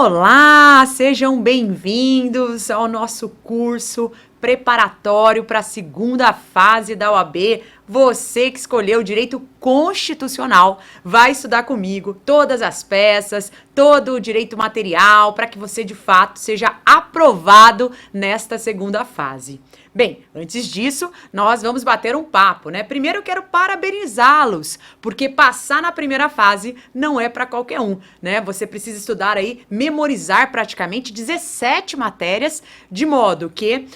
Olá, sejam bem-vindos ao nosso curso preparatório para a segunda fase da OAB. Você que escolheu o direito constitucional vai estudar comigo todas as peças, todo o direito material para que você de fato seja aprovado nesta segunda fase. Bem, antes disso, nós vamos bater um papo, né? Primeiro eu quero parabenizá-los, porque passar na primeira fase não é para qualquer um, né? Você precisa estudar aí, memorizar praticamente 17 matérias, de modo que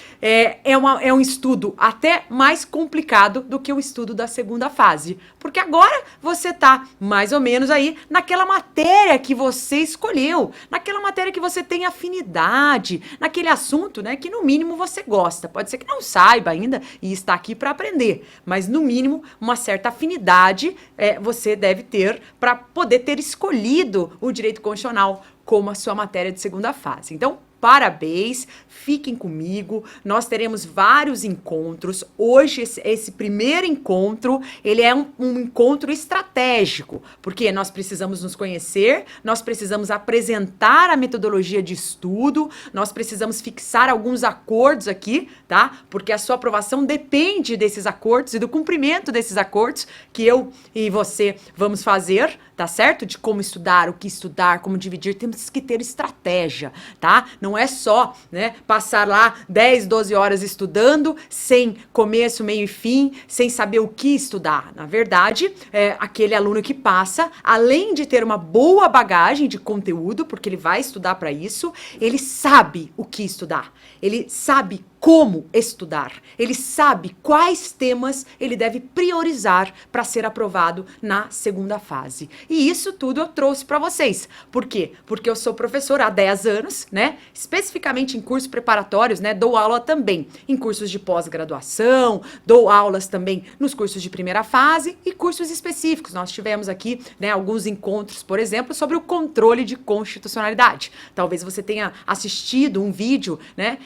é um estudo até mais complicado do que o estudo da segunda fase, porque agora você tá mais ou menos aí naquela matéria que você escolheu, naquela matéria que você tem afinidade, naquele assunto, né, que no mínimo você gosta. Pode ser que não saiba ainda e está aqui para aprender, mas no mínimo uma certa afinidade você deve ter para poder ter escolhido o direito constitucional como a sua matéria de segunda fase. Então, parabéns, fiquem comigo, nós teremos vários encontros. Hoje, esse primeiro encontro, ele é um encontro estratégico, porque nós precisamos nos conhecer, nós precisamos apresentar a metodologia de estudo, nós precisamos fixar alguns acordos aqui, tá? Porque a sua aprovação depende desses acordos e do cumprimento desses acordos que eu e você vamos fazer, tá certo? De como estudar, o que estudar, como dividir, temos que ter estratégia, tá? Não é só, né, passar lá 10, 12 horas estudando, sem começo, meio e fim, sem saber o que estudar. Na verdade, aquele aluno que passa, além de ter uma boa bagagem de conteúdo, porque ele vai estudar para isso, ele sabe o que estudar, ele sabe como estudar, ele sabe quais temas ele deve priorizar para ser aprovado na segunda fase. E isso tudo eu trouxe para vocês. Por quê? Porque eu sou professora há 10 anos, né? Especificamente em cursos preparatórios, né? Dou aula também em cursos de pós-graduação, dou aulas também nos cursos de primeira fase e cursos específicos. Nós tivemos aqui, né, alguns encontros, por exemplo, sobre o controle de constitucionalidade. Talvez você tenha assistido um vídeo, né,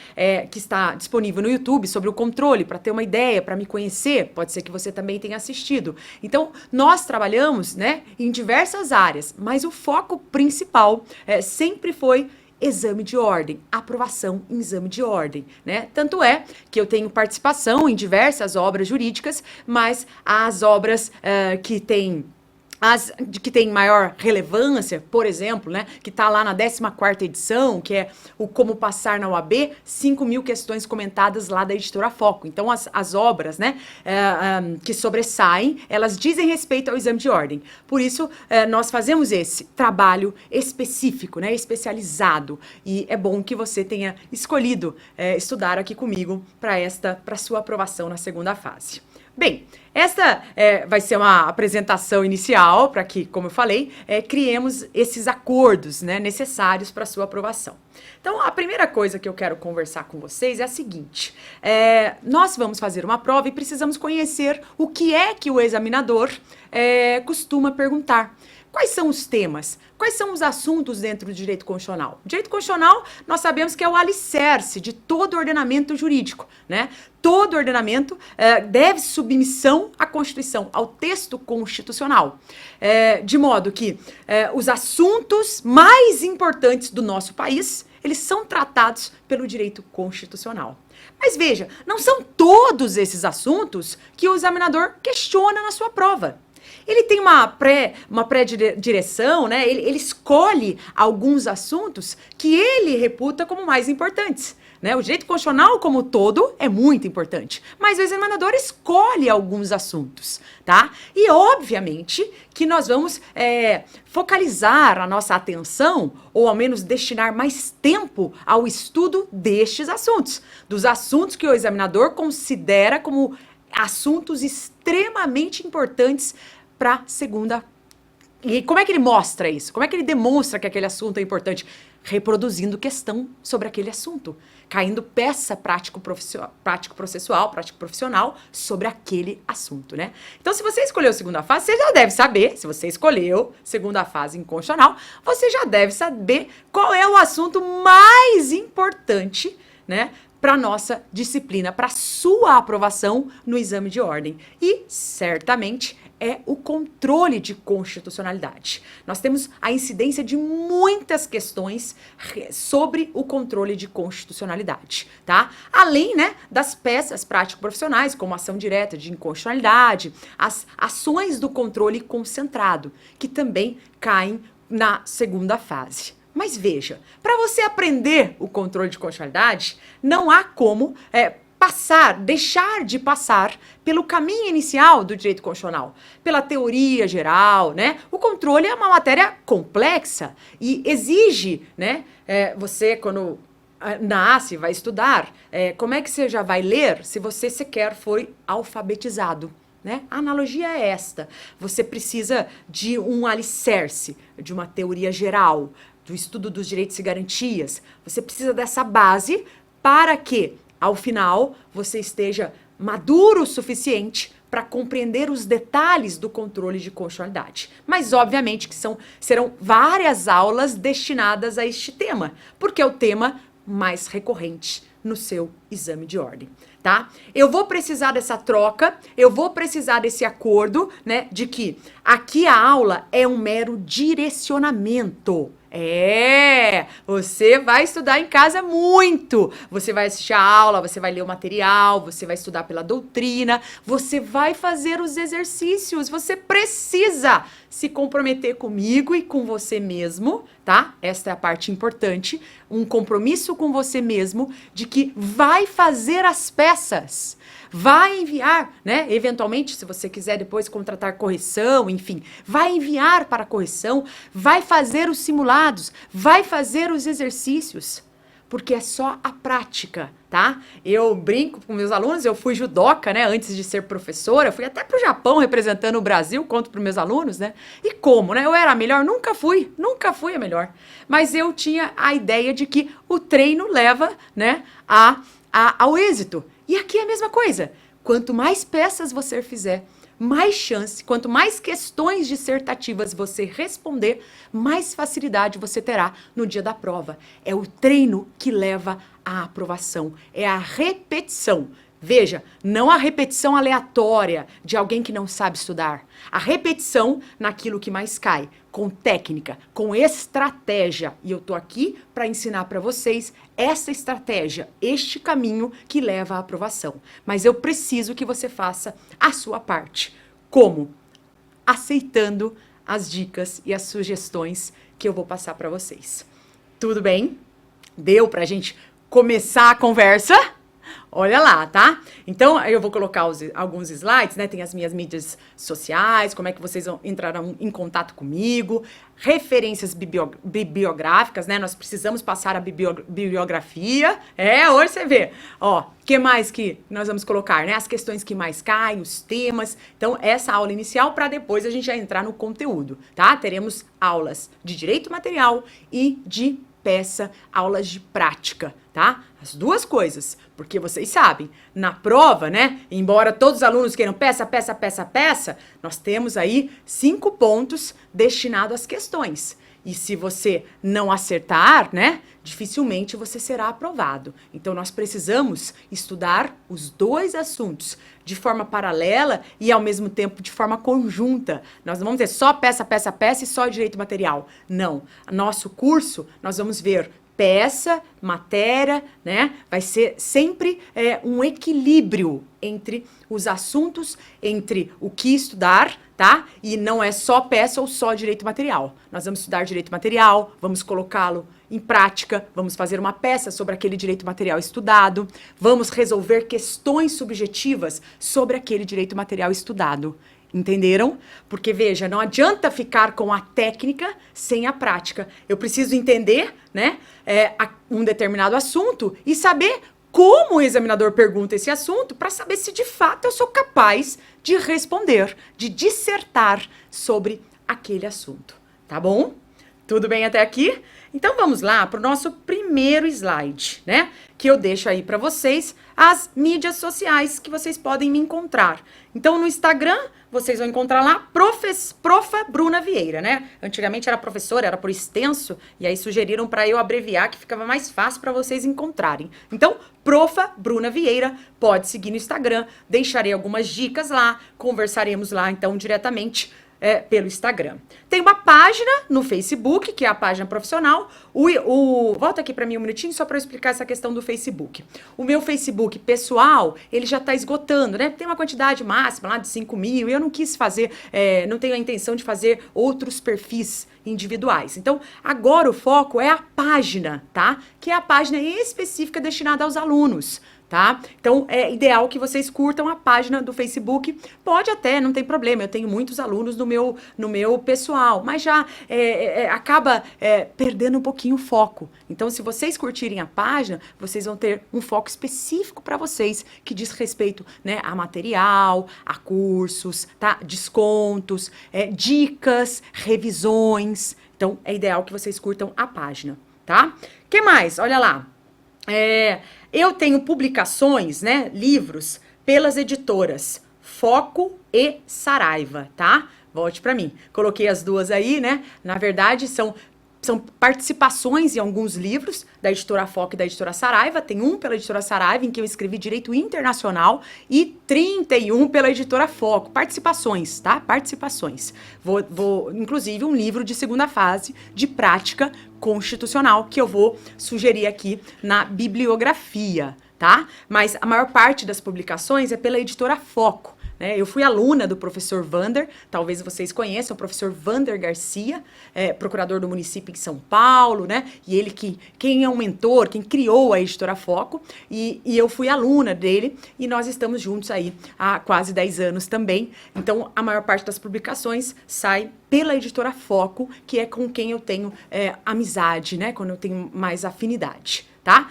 que está disponível no YouTube sobre o controle, para ter uma ideia, para me conhecer. Pode ser que você também tenha assistido. Então, nós trabalhamos, né, em diversas áreas, mas o foco principal sempre foi exame de ordem, aprovação em exame de ordem, né? Tanto é que eu tenho participação em diversas obras jurídicas, mas as obras que têm maior relevância, por exemplo, né, que está lá na 14ª edição, que é o Como Passar na OAB, 5.000 questões comentadas lá da Editora Foco. Então, as obras, né, que sobressaem, elas dizem respeito ao exame de ordem. Por isso, nós fazemos esse trabalho específico, né, especializado. E é bom que você tenha escolhido estudar aqui comigo para sua aprovação na segunda fase. Bem, esta vai ser uma apresentação inicial para que, como eu falei, criemos esses acordos, né, necessários para a sua aprovação. Então, a primeira coisa que eu quero conversar com vocês é a seguinte: nós vamos fazer uma prova e precisamos conhecer o que é que o examinador costuma perguntar. Quais são os temas? Quais são os assuntos dentro do direito constitucional? O direito constitucional, nós sabemos que é o alicerce de todo ordenamento jurídico, né? Todo ordenamento deve submissão à Constituição, ao texto constitucional. De modo que os assuntos mais importantes do nosso país, eles são tratados pelo direito constitucional. Mas veja, não são todos esses assuntos que o examinador questiona na sua prova. Ele tem uma pré-direção, né? Ele escolhe alguns assuntos que ele reputa como mais importantes, né? O direito constitucional como todo é muito importante, mas o examinador escolhe alguns assuntos, tá? E obviamente que nós vamos focalizar a nossa atenção, ou ao menos destinar mais tempo ao estudo destes assuntos, dos assuntos que o examinador considera como assuntos extremamente importantes para a segunda. E como é que ele mostra isso? Como é que ele demonstra que aquele assunto é importante? Reproduzindo questão sobre aquele assunto, caindo peça prático-processual, prático-profissional sobre aquele assunto, né? Então, se você escolheu a segunda fase, você já deve saber, se você escolheu segunda fase em constitucional, você já deve saber qual é o assunto mais importante, né, para nossa disciplina, para sua aprovação no exame de ordem. E, certamente, é o controle de constitucionalidade. Nós temos a incidência de muitas questões sobre o controle de constitucionalidade, tá? Além, né, das peças prático-profissionais, como ação direta de inconstitucionalidade, as ações do controle concentrado, que também caem na segunda fase. Mas veja, para você aprender o controle de constitucionalidade, não há como deixar de passar pelo caminho inicial do direito constitucional, pela teoria geral, né? O controle é uma matéria complexa e exige, né? Você, quando nasce, vai estudar, como é que você já vai ler se você sequer foi alfabetizado? Né? A analogia é esta. Você precisa de um alicerce, de uma teoria geral, do estudo dos direitos e garantias. Você precisa dessa base para que, ao final, você esteja maduro o suficiente para compreender os detalhes do controle de constitucionalidade. Mas, obviamente, que serão várias aulas destinadas a este tema, porque é o tema mais recorrente no seu exame de ordem, tá? Eu vou precisar dessa troca, eu vou precisar desse acordo, né, de que aqui a aula é um mero direcionamento. Você vai estudar em casa muito. Você vai assistir a aula, você vai ler o material, você vai estudar pela doutrina, você vai fazer os exercícios. Você precisa se comprometer comigo e com você mesmo, tá? Esta é a parte importante. Um compromisso com você mesmo de que vai fazer as peças. Vai enviar, né? Eventualmente, se você quiser depois contratar correção, enfim, vai enviar para a correção, vai fazer os simulados, vai fazer os exercícios, porque é só a prática, tá? Eu brinco com meus alunos, eu fui judoca, né? Antes de ser professora, fui até pro Japão representando o Brasil, conto para meus alunos, né? E como, né? Eu era a melhor? Nunca fui a melhor. Mas eu tinha a ideia de que o treino leva, né, ao êxito. E aqui é a mesma coisa. Quanto mais peças você fizer, mais chance, quanto mais questões dissertativas você responder, mais facilidade você terá no dia da prova. É o treino que leva à aprovação, é a repetição. Veja, não a repetição aleatória de alguém que não sabe estudar. A repetição naquilo que mais cai, com técnica, com estratégia. E eu tô aqui para ensinar para vocês essa estratégia, este caminho que leva à aprovação. Mas eu preciso que você faça a sua parte. Como? Aceitando as dicas e as sugestões que eu vou passar para vocês. Tudo bem? Deu pra gente começar a conversa? Olha lá, tá? Então, eu vou colocar alguns slides, né? Tem as minhas mídias sociais, como é que vocês entrarão em contato comigo, referências bibliográficas, né? Nós precisamos passar a bibliografia. Hoje você vê. Ó, o que mais que nós vamos colocar, né? As questões que mais caem, os temas. Então, essa aula inicial para depois a gente já entrar no conteúdo, tá? Teremos aulas de direito material e de peça, aulas de prática, tá? As duas coisas, porque vocês sabem, na prova, né, embora todos os alunos queiram peça, nós temos aí 5 pontos destinados às questões. E se você não acertar, né, dificilmente você será aprovado. Então, nós precisamos estudar os dois assuntos de forma paralela e, ao mesmo tempo, de forma conjunta. Nós não vamos ter só peça e só direito material. Não. Nosso curso, nós vamos ver peça, matéria, né? Vai ser sempre um equilíbrio entre os assuntos, entre o que estudar, tá? E não é só peça ou só direito material. Nós vamos estudar direito material, vamos colocá-lo em prática, vamos fazer uma peça sobre aquele direito material estudado, vamos resolver questões subjetivas sobre aquele direito material estudado. Entenderam? Porque, veja, não adianta ficar com a técnica sem a prática. Eu preciso entender, né, um determinado assunto e saber como o examinador pergunta esse assunto para saber se de fato eu sou capaz de responder, de dissertar sobre aquele assunto. Tá bom? Tudo bem até aqui? Então vamos lá para o nosso primeiro slide, né? Que eu deixo aí para vocês as mídias sociais que vocês podem me encontrar. Então no Instagram vocês vão encontrar lá Profa Bruna Vieira, né? Antigamente era professora, era por extenso, e aí sugeriram para eu abreviar, que ficava mais fácil para vocês encontrarem. Então, Profa Bruna Vieira, pode seguir no Instagram, deixarei algumas dicas lá, conversaremos lá então diretamente pelo Instagram. Tem uma página no Facebook, que é a página profissional. Volta aqui para mim um minutinho, só para eu explicar essa questão do Facebook. O meu Facebook pessoal, ele já está esgotando, né? Tem uma quantidade máxima lá de 5.000, e eu não quis fazer, não tenho a intenção de fazer outros perfis individuais. Então, agora o foco é a página, tá? Que é a página específica destinada aos alunos. Tá? Então, é ideal que vocês curtam a página do Facebook. Pode até, não tem problema, eu tenho muitos alunos no meu pessoal, mas já acaba perdendo um pouquinho o foco. Então, se vocês curtirem a página, vocês vão ter um foco específico para vocês, que diz respeito, né, a material, a cursos, tá? Descontos, dicas, revisões. Então, é ideal que vocês curtam a página, tá? O que mais? Olha lá. Eu tenho publicações, né, livros, pelas editoras Foco e Saraiva, tá? Volte para mim. Coloquei as duas aí, né? Na verdade, são participações em alguns livros da editora Foco e da editora Saraiva. Tem um pela editora Saraiva, em que eu escrevi Direito Internacional, e 31 pela editora Foco. Participações, tá? Participações. Inclusive, um livro de segunda fase de prática constitucional, que eu vou sugerir aqui na bibliografia, tá? Mas a maior parte das publicações é pela editora Foco. Eu fui aluna do professor Vander, talvez vocês conheçam, o professor Vander Garcia, procurador do município em São Paulo, né? E ele quem é um mentor, quem criou a editora Foco, e eu fui aluna dele, e nós estamos juntos aí há quase 10 anos também. Então, a maior parte das publicações sai pela editora Foco, que é com quem eu tenho amizade, né? Quando eu tenho mais afinidade. Tá?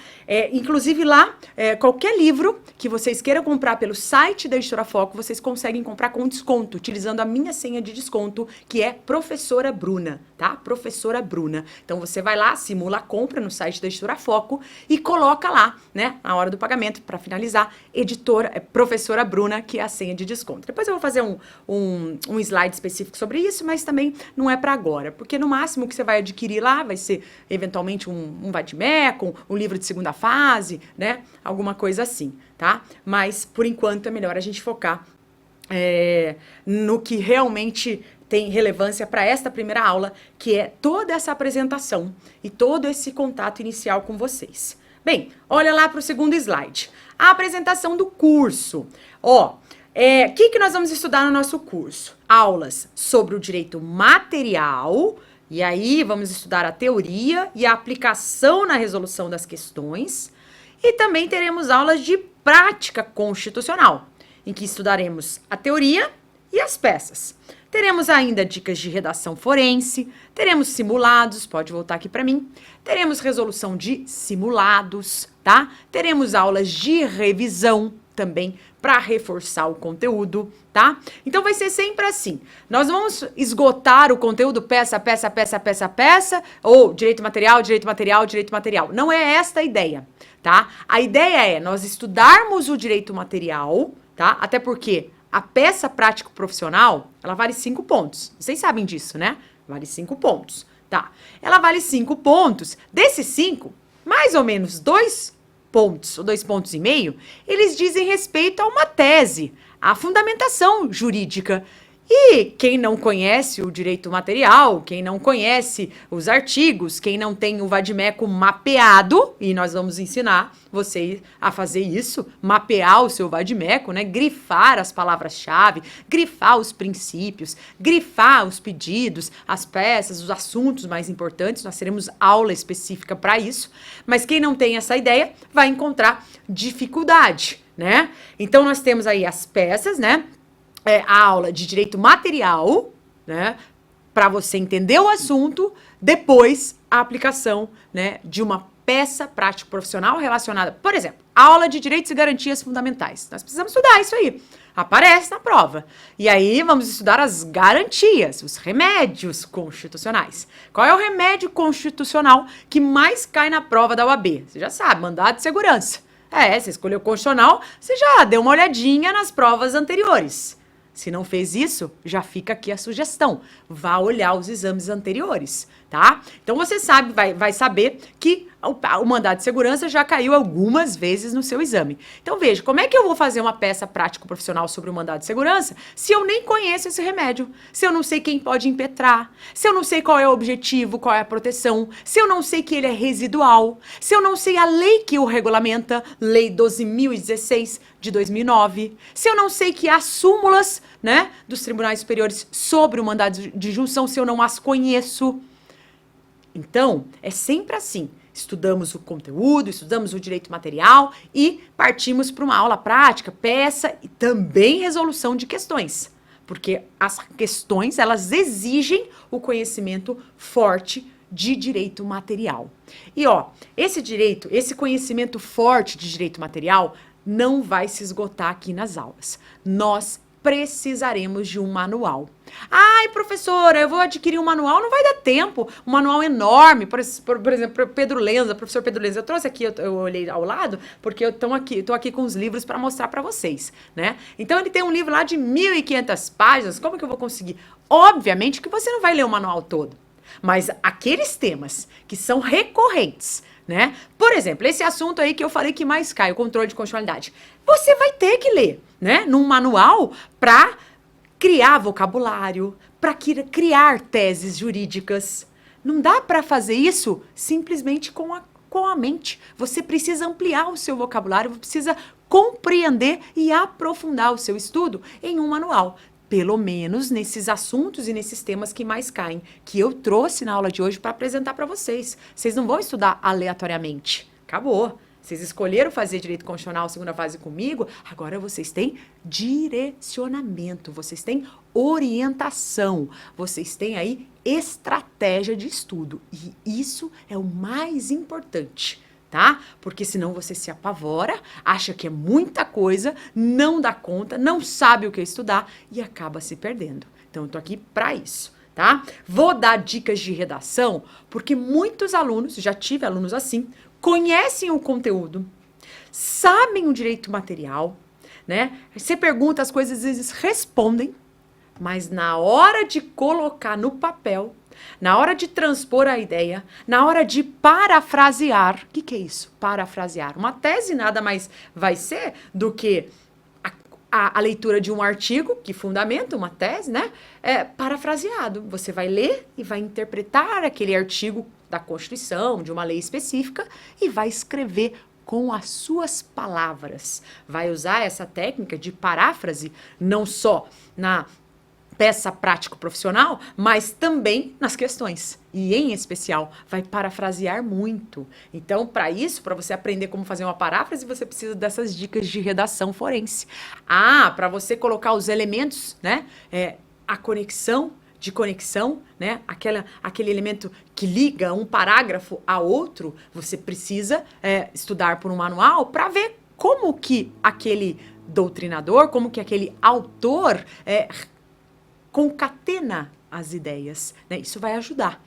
Inclusive lá, qualquer livro que vocês queiram comprar pelo site da Editora Foco, vocês conseguem comprar com desconto, utilizando a minha senha de desconto, que é Professora Bruna, tá? Professora Bruna. Então você vai lá, simula a compra no site da Editora Foco e coloca lá, né, na hora do pagamento, para finalizar, Professora Bruna, que é a senha de desconto. Depois eu vou fazer um slide específico sobre isso, mas também não é para agora, porque no máximo que você vai adquirir lá vai ser, eventualmente, um vadimeco, um livro de segunda fase, né? Alguma coisa assim, tá? Mas, por enquanto, é melhor a gente focar no que realmente tem relevância para esta primeira aula, que é toda essa apresentação e todo esse contato inicial com vocês. Bem, olha lá para o segundo slide. A apresentação do curso. O que nós vamos estudar no nosso curso? Aulas sobre o direito material. E aí, vamos estudar a teoria e a aplicação na resolução das questões. E também teremos aulas de prática constitucional, em que estudaremos a teoria e as peças. Teremos ainda dicas de redação forense, teremos simulados, pode voltar aqui para mim. Teremos resolução de simulados, tá? Teremos aulas de revisão também, para reforçar o conteúdo, tá? Então vai ser sempre assim. Nós vamos esgotar o conteúdo peça, peça, peça, peça, peça, ou direito material, direito material, direito material. Não é esta a ideia, tá? A ideia é nós estudarmos o direito material, tá? Até porque a peça prático profissional, ela vale 5 pontos. Vocês sabem disso, né? Vale 5 pontos, tá? Ela vale 5 pontos. Desses 5, mais ou menos 2 pontos, ou 2,5 pontos, eles dizem respeito a uma tese, a fundamentação jurídica. E quem não conhece o direito material, quem não conhece os artigos, quem não tem o vadimeco mapeado, e nós vamos ensinar você a fazer isso, mapear o seu vadimeco, né? Grifar as palavras-chave, grifar os princípios, grifar os pedidos, as peças, os assuntos mais importantes. Nós teremos aula específica para isso, mas quem não tem essa ideia vai encontrar dificuldade, né? Então nós temos aí as peças, né? A aula de direito material, né, para você entender o assunto, depois a aplicação, né, de uma peça prático profissional relacionada, por exemplo, aula de direitos e garantias fundamentais. Nós precisamos estudar isso aí, aparece na prova. E aí vamos estudar as garantias, os remédios constitucionais. Qual é o remédio constitucional que mais cai na prova da OAB? Você já sabe, mandado de segurança. Você escolheu o constitucional, você já deu uma olhadinha nas provas anteriores. Se não fez isso, já fica aqui a sugestão. Vá olhar os exames anteriores, tá? Então você sabe, vai saber que o mandado de segurança já caiu algumas vezes no seu exame. Então veja, como é que eu vou fazer uma peça prático-profissional sobre o mandado de segurança se eu nem conheço esse remédio? Se eu não sei quem pode impetrar? Se eu não sei qual é o objetivo, qual é a proteção? Se eu não sei que ele é residual? Se eu não sei a lei que o regulamenta, Lei 12.016 de 2009? Se eu não sei que há súmulas, né, dos tribunais superiores sobre o mandado de junção, se eu não as conheço? Então, é sempre assim. Estudamos o conteúdo, estudamos o direito material e partimos para uma aula prática, peça e também resolução de questões. Porque as questões, elas exigem o conhecimento forte de direito material. E ó, esse conhecimento forte de direito material não vai se esgotar aqui nas aulas. Nós precisaremos de um manual. Ai, professora, eu vou adquirir um manual, não vai dar tempo. Um manual enorme, por exemplo, Pedro Lenza, professor Pedro Lenza. Eu trouxe aqui, eu olhei ao lado, porque eu tô aqui com os livros para mostrar para vocês, né? Então ele tem um livro lá de 1.500 páginas. Como que eu vou conseguir? Obviamente que você não vai ler o manual todo, mas aqueles temas que são recorrentes, né? Por exemplo, esse assunto aí que eu falei que mais cai, o controle de constitucionalidade. Você vai ter que ler, né? Num manual para criar vocabulário, para criar teses jurídicas. Não dá para fazer isso simplesmente com a mente. Você precisa ampliar o seu vocabulário, você precisa compreender e aprofundar o seu estudo em um manual. Pelo menos nesses assuntos e nesses temas que mais caem, que eu trouxe na aula de hoje para apresentar para vocês. Vocês não vão estudar aleatoriamente. Acabou. Vocês escolheram fazer direito constitucional segunda fase comigo, agora vocês têm direcionamento, vocês têm orientação, vocês têm aí estratégia de estudo. E isso é o mais importante, tá? Porque senão você se apavora, acha que é muita coisa, não dá conta, não sabe o que estudar e acaba se perdendo. Então eu tô aqui para isso, tá? Vou dar dicas de redação, porque muitos alunos, já tive alunos assim, conhecem o conteúdo, sabem o direito material, né? Você pergunta as coisas, às vezes respondem, mas na hora de colocar no papel, na hora de transpor a ideia, na hora de parafrasear, o que é isso? Parafrasear. Uma tese nada mais vai ser do que a leitura de um artigo que fundamenta uma tese, né? Parafraseado. Você vai ler e vai interpretar aquele artigo da Constituição, de uma lei específica, e vai escrever com as suas palavras. Vai usar essa técnica de paráfrase não só na peça prático-profissional, mas também nas questões. E, em especial, vai parafrasear muito. Então, para isso, para você aprender como fazer uma paráfrase, você precisa dessas dicas de redação forense. Para você colocar os elementos, né? A conexão, né? Aquele elemento que liga um parágrafo a outro, você precisa estudar por um manual para ver como que aquele doutrinador, como que aquele autor concatena as ideias, né? Isso vai ajudar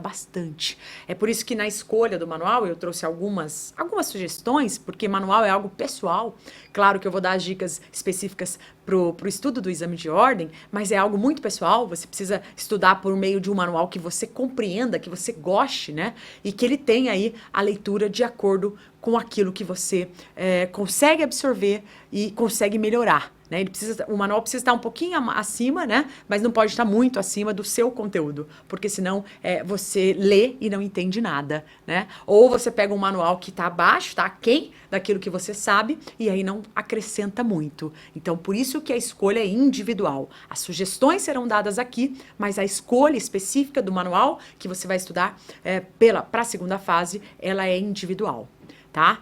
bastante. É por isso que na escolha do manual eu trouxe algumas sugestões, porque manual é algo pessoal. Claro que eu vou dar as dicas específicas pro estudo do exame de ordem, mas é algo muito pessoal. Você precisa estudar por meio de um manual que você compreenda, que você goste, né? E que ele tenha aí a leitura de acordo com aquilo que você consegue absorver e consegue melhorar. Né? O manual precisa estar um pouquinho acima, né? Mas não pode estar muito acima do seu conteúdo, porque senão você lê e não entende nada, né? Ou você pega um manual que está abaixo, está aquém daquilo que você sabe, e aí não acrescenta muito. Então, por isso que a escolha é individual. As sugestões serão dadas aqui, mas a escolha específica do manual que você vai estudar para a segunda fase, ela é individual. Tá?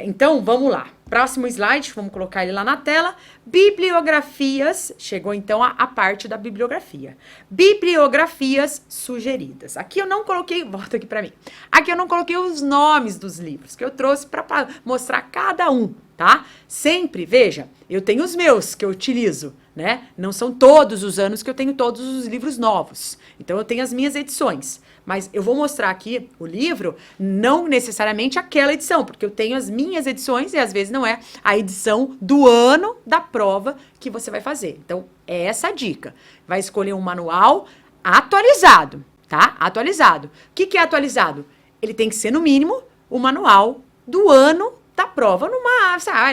Então, vamos lá. Próximo slide, vamos colocar ele lá na tela. Bibliografias. Chegou, então, a parte da bibliografia. Bibliografias sugeridas. Aqui eu não coloquei... Volta aqui para mim. Aqui eu não coloquei os nomes dos livros que eu trouxe para mostrar cada um, tá? Sempre, veja, eu tenho os meus que eu utilizo, né? Não são todos os anos que eu tenho todos os livros novos. Então eu tenho as minhas edições. Mas eu vou mostrar aqui o livro, não necessariamente aquela edição, porque eu tenho as minhas edições e às vezes não é a edição do ano da prova que você vai fazer. Então, é essa a dica. Vai escolher um manual atualizado, tá? Atualizado. O que é atualizado? Ele tem que ser, no mínimo, o manual do ano da prova,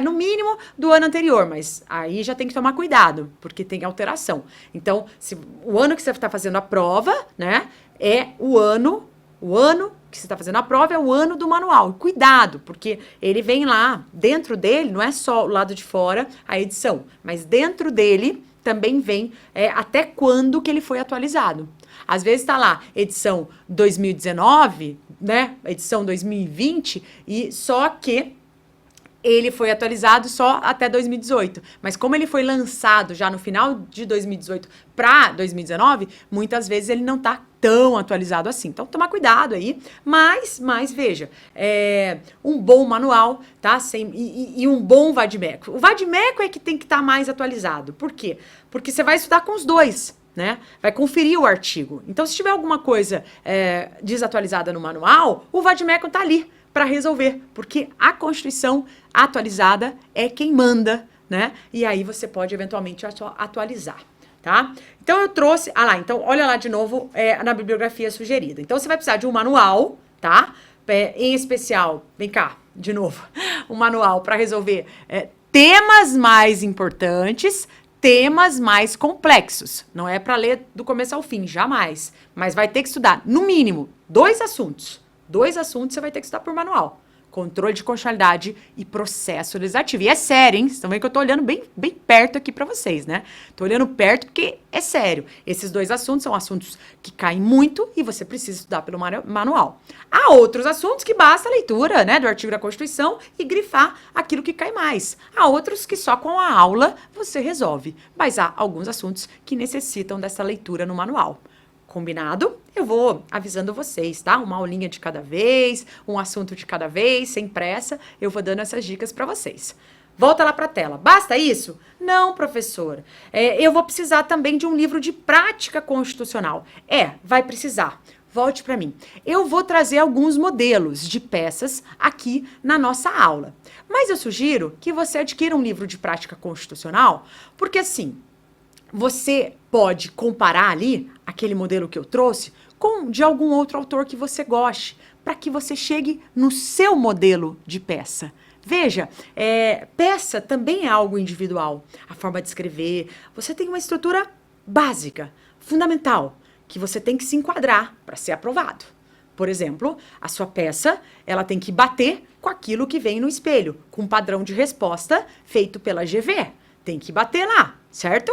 no mínimo do ano anterior, mas aí já tem que tomar cuidado, porque tem alteração. Então, se o ano que você está fazendo a prova, né, é o ano que você está fazendo a prova é o ano do manual. Cuidado, porque ele vem lá, dentro dele, não é só o lado de fora a edição, mas dentro dele também vem até quando que ele foi atualizado. Às vezes está lá, edição 2019, né, edição 2020, e só que ele foi atualizado só até 2018. Mas como ele foi lançado já no final de 2018 para 2019, muitas vezes ele não está tão atualizado assim. Então, tomar cuidado aí. Mas veja, um bom manual, tá? E um bom vade-mecum. O vade-mecum é que tem que estar mais atualizado. Por quê? Porque você vai estudar com os dois, né? Vai conferir o artigo. Então, se tiver alguma coisa desatualizada no manual, o vade-mecum tá ali para resolver, porque a Constituição atualizada é quem manda, né? E aí você pode eventualmente atualizar, tá? Então eu trouxe, então olha lá de novo na bibliografia sugerida. Então você vai precisar de um manual, tá? Em especial, vem cá, de novo, um manual para resolver temas mais importantes, temas mais complexos. Não é para ler do começo ao fim, jamais. Mas vai ter que estudar, no mínimo, 2 assuntos. 2 assuntos você vai ter que estudar por manual. Controle de constitucionalidade e processo legislativo. E é sério, hein? Vocês estão vendo que eu tô olhando bem perto aqui para vocês, né? Tô olhando perto porque é sério. Esses 2 assuntos são assuntos que caem muito e você precisa estudar pelo manual. Há outros assuntos que basta a leitura, né, do artigo da Constituição e grifar aquilo que cai mais. Há outros que só com a aula você resolve. Mas há alguns assuntos que necessitam dessa leitura no manual. Combinado? Eu vou avisando vocês, tá? Uma aulinha de cada vez, um assunto de cada vez, sem pressa, eu vou dando essas dicas para vocês. Volta lá para a tela. Basta isso? Não, professor. Eu vou precisar também de um livro de prática constitucional. Vai precisar. Volte para mim. Eu vou trazer alguns modelos de peças aqui na nossa aula. Mas eu sugiro que você adquira um livro de prática constitucional, porque assim, você pode comparar ali aquele modelo que eu trouxe com de algum outro autor que você goste, para que você chegue no seu modelo de peça. Veja, peça também é algo individual. A forma de escrever, você tem uma estrutura básica, fundamental, que você tem que se enquadrar para ser aprovado. Por exemplo, a sua peça, ela tem que bater com aquilo que vem no espelho, com um padrão de resposta feito pela GV. Tem que bater lá, certo?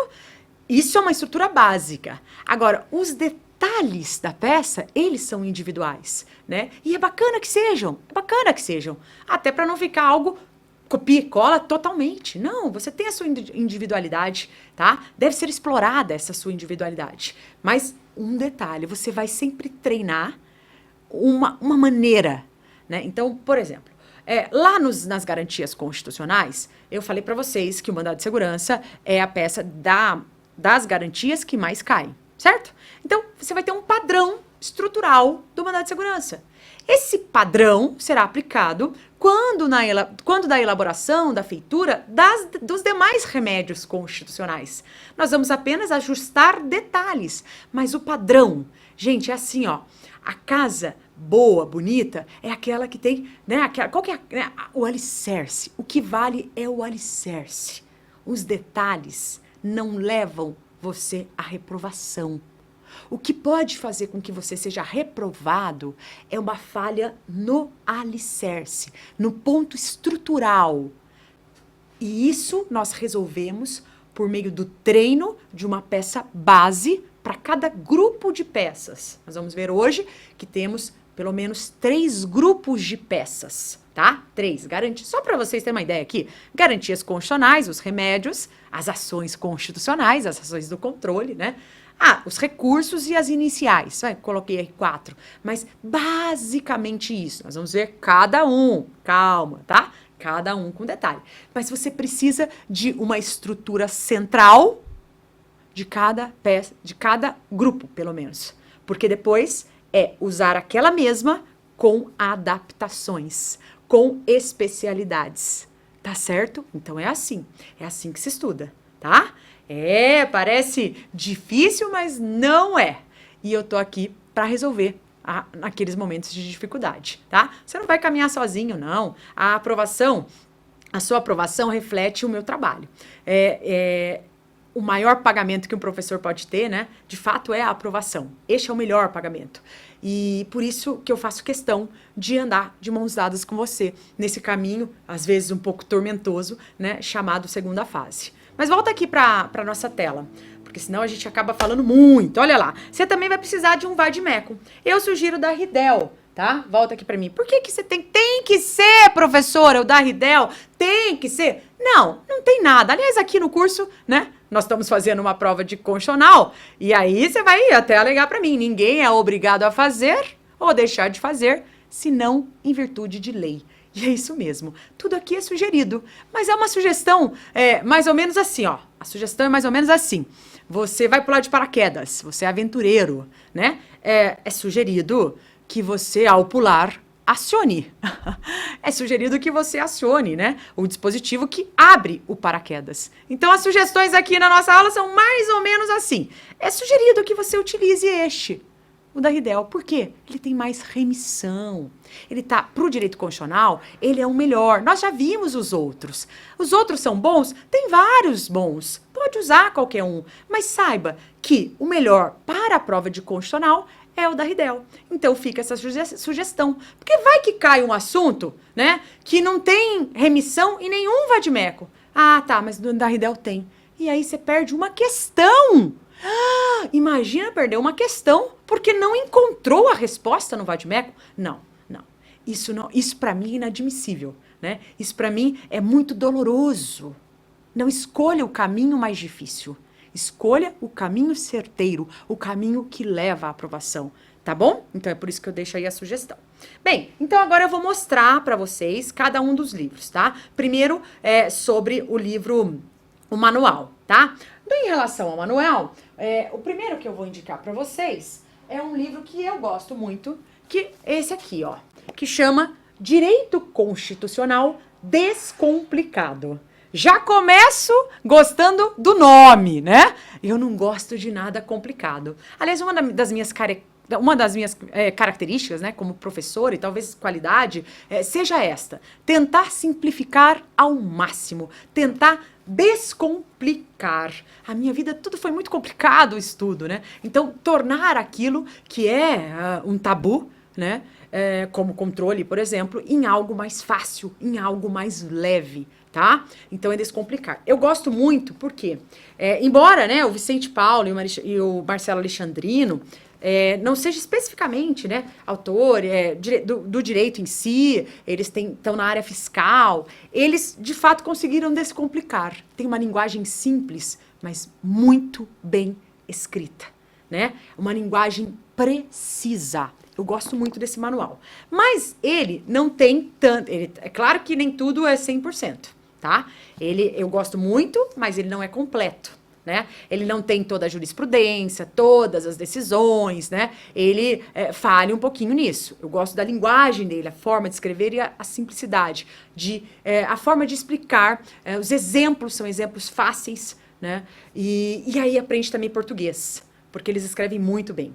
Isso é uma estrutura básica. Agora, os detalhes da peça, eles são individuais, né? E é bacana que sejam, até para não ficar algo copia e cola totalmente. Não, você tem a sua individualidade, tá? Deve ser explorada essa sua individualidade. Mas um detalhe, você vai sempre treinar uma maneira, né? Então, por exemplo, lá nas garantias constitucionais, eu falei para vocês que o mandado de segurança é a peça das garantias que mais caem, certo? Então, você vai ter um padrão estrutural do mandado de segurança. Esse padrão será aplicado quando da elaboração, da feitura dos demais remédios constitucionais. Nós vamos apenas ajustar detalhes, mas o padrão, gente, é assim, ó. A casa boa, bonita, é aquela que tem, né? Qual que é o alicerce? O que vale é o alicerce. Os detalhes não levam você à reprovação. O que pode fazer com que você seja reprovado é uma falha no alicerce, no ponto estrutural. E isso nós resolvemos por meio do treino de uma peça base para cada grupo de peças. Nós vamos ver hoje que temos pelo menos 3 grupos de peças, tá? 3, só para vocês terem uma ideia aqui, garantias constitucionais, os remédios, as ações constitucionais, as ações do controle, né? Os recursos e as iniciais, coloquei aí 4, mas basicamente isso, nós vamos ver cada um, calma, tá? cada um com detalhe. Mas você precisa de uma estrutura central de cada peça, de cada grupo, pelo menos. Porque depois é usar aquela mesma com adaptações, com especialidades. Tá certo? Então é assim que se estuda, tá? Parece difícil, mas não é. E eu tô aqui para resolver naqueles momentos de dificuldade, tá? Você não vai caminhar sozinho, não. A sua aprovação reflete o meu trabalho. O maior pagamento que um professor pode ter, né? De fato, é a aprovação. Este é o melhor pagamento. E por isso que eu faço questão de andar de mãos dadas com você nesse caminho, às vezes um pouco tormentoso, né? Chamado segunda fase. Mas volta aqui para nossa tela, porque senão a gente acaba falando muito. Olha lá, você também vai precisar de um vade-mecum. Eu sugiro da Riddell, tá? Volta aqui para mim. Por que você tem que ser, professora, o da Riddell? Tem que ser? Não tem nada. Aliás, aqui no curso, né? Nós estamos fazendo uma prova de constitucional e aí você vai até alegar para mim. Ninguém é obrigado a fazer ou deixar de fazer, senão em virtude de lei. E é isso mesmo. Tudo aqui é sugerido. Mas é uma sugestão mais ou menos assim, ó. A sugestão é mais ou menos assim. Você vai pular de paraquedas, você é aventureiro, né? É sugerido que você, ao pular, acione. É sugerido que você acione, né? O dispositivo que abre o paraquedas. Então, as sugestões aqui na nossa aula são mais ou menos assim. É sugerido que você utilize o da Riddell. Por quê? Ele tem mais remissão. Ele tá, pro direito constitucional, ele é o melhor. Nós já vimos os outros. Os outros são bons? Tem vários bons. Pode usar qualquer um. Mas saiba que o melhor para a prova de constitucional é o da Riddell. Então fica essa sugestão. Porque vai que cai um assunto, né, que não tem remissão em nenhum vade-mecum. Ah, tá, mas no da Riddell tem. E aí você perde uma questão. Imagina perder uma questão porque não encontrou a resposta no vade-mecum? Não. Isso para mim é inadmissível, né? Isso para mim é muito doloroso. Não escolha o caminho mais difícil. Escolha o caminho certeiro, o caminho que leva à aprovação, tá bom? Então é por isso que eu deixo aí a sugestão. Bem, então agora eu vou mostrar para vocês cada um dos livros, tá? Primeiro é sobre o livro, o manual, tá? Em relação ao manual, o primeiro que eu vou indicar para vocês é um livro que eu gosto muito, que é esse aqui, ó, que chama Direito Constitucional Descomplicado. Já começo gostando do nome, né? Eu não gosto de nada complicado. Aliás, uma das minhas características, né, como professora e talvez qualidade, seja esta: tentar simplificar ao máximo, tentar descomplicar. A minha vida, tudo foi muito complicado o estudo, né? Então, tornar aquilo que é um tabu, né, como controle, por exemplo, em algo mais fácil, em algo mais leve, tá? Então é descomplicar. Eu gosto muito porque, embora, né, o Vicente Paulo e o Marcelo Alexandrino não seja especificamente, né, autor do direito em si, eles estão na área fiscal, eles de fato conseguiram descomplicar. Tem uma linguagem simples, mas muito bem escrita, né? Uma linguagem precisa. Eu gosto muito desse manual. Mas ele não tem tanto... é claro que nem tudo é 100%, tá? Eu gosto muito, mas ele não é completo, né? Ele não tem toda a jurisprudência, todas as decisões, né? Ele falha um pouquinho nisso. Eu gosto da linguagem dele, a forma de escrever e a simplicidade, a forma de explicar. Os exemplos são exemplos fáceis, né? E aí aprende também português, porque eles escrevem muito bem.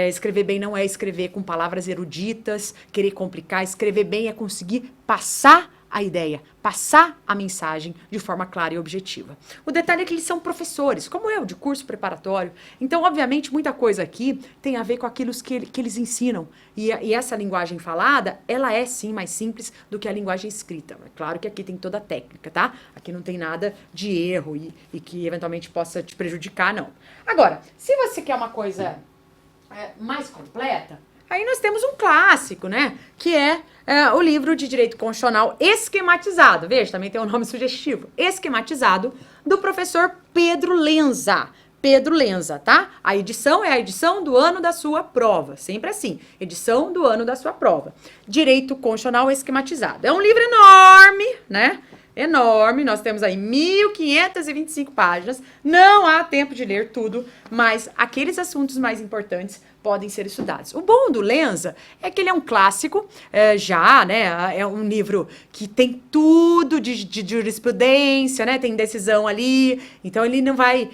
Escrever bem não é escrever com palavras eruditas, querer complicar. Escrever bem é conseguir passar a ideia, passar a mensagem de forma clara e objetiva. O detalhe é que eles são professores, como eu, de curso preparatório. Então, obviamente, muita coisa aqui tem a ver com aquilo que eles ensinam. E essa linguagem falada, ela é sim mais simples do que a linguagem escrita. É claro que aqui tem toda a técnica, tá? Aqui não tem nada de erro e que eventualmente possa te prejudicar, não. Agora, se você quer uma coisa mais completa, aí nós temos um clássico, né? Que é o livro de Direito Constitucional Esquematizado. Veja, também tem um nome sugestivo. Esquematizado, do professor Pedro Lenza. Pedro Lenza, tá? A edição é a edição do ano da sua prova, sempre assim, edição do ano da sua prova. Direito Constitucional Esquematizado. É um livro enorme, né? Enorme, nós temos aí 1.525 páginas, não há tempo de ler tudo, mas aqueles assuntos mais importantes podem ser estudados. O bom do Lenza é que ele é um clássico, né, é um livro que tem tudo de jurisprudência, né, tem decisão ali, então ele não vai